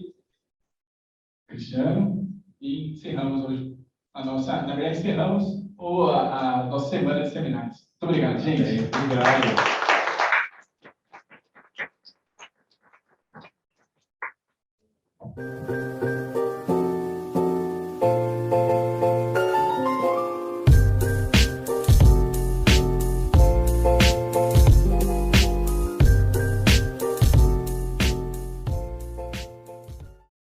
Cristiano, e encerramos hoje na verdade, encerramos a nossa semana de seminários. Muito obrigado, gente. Obrigado.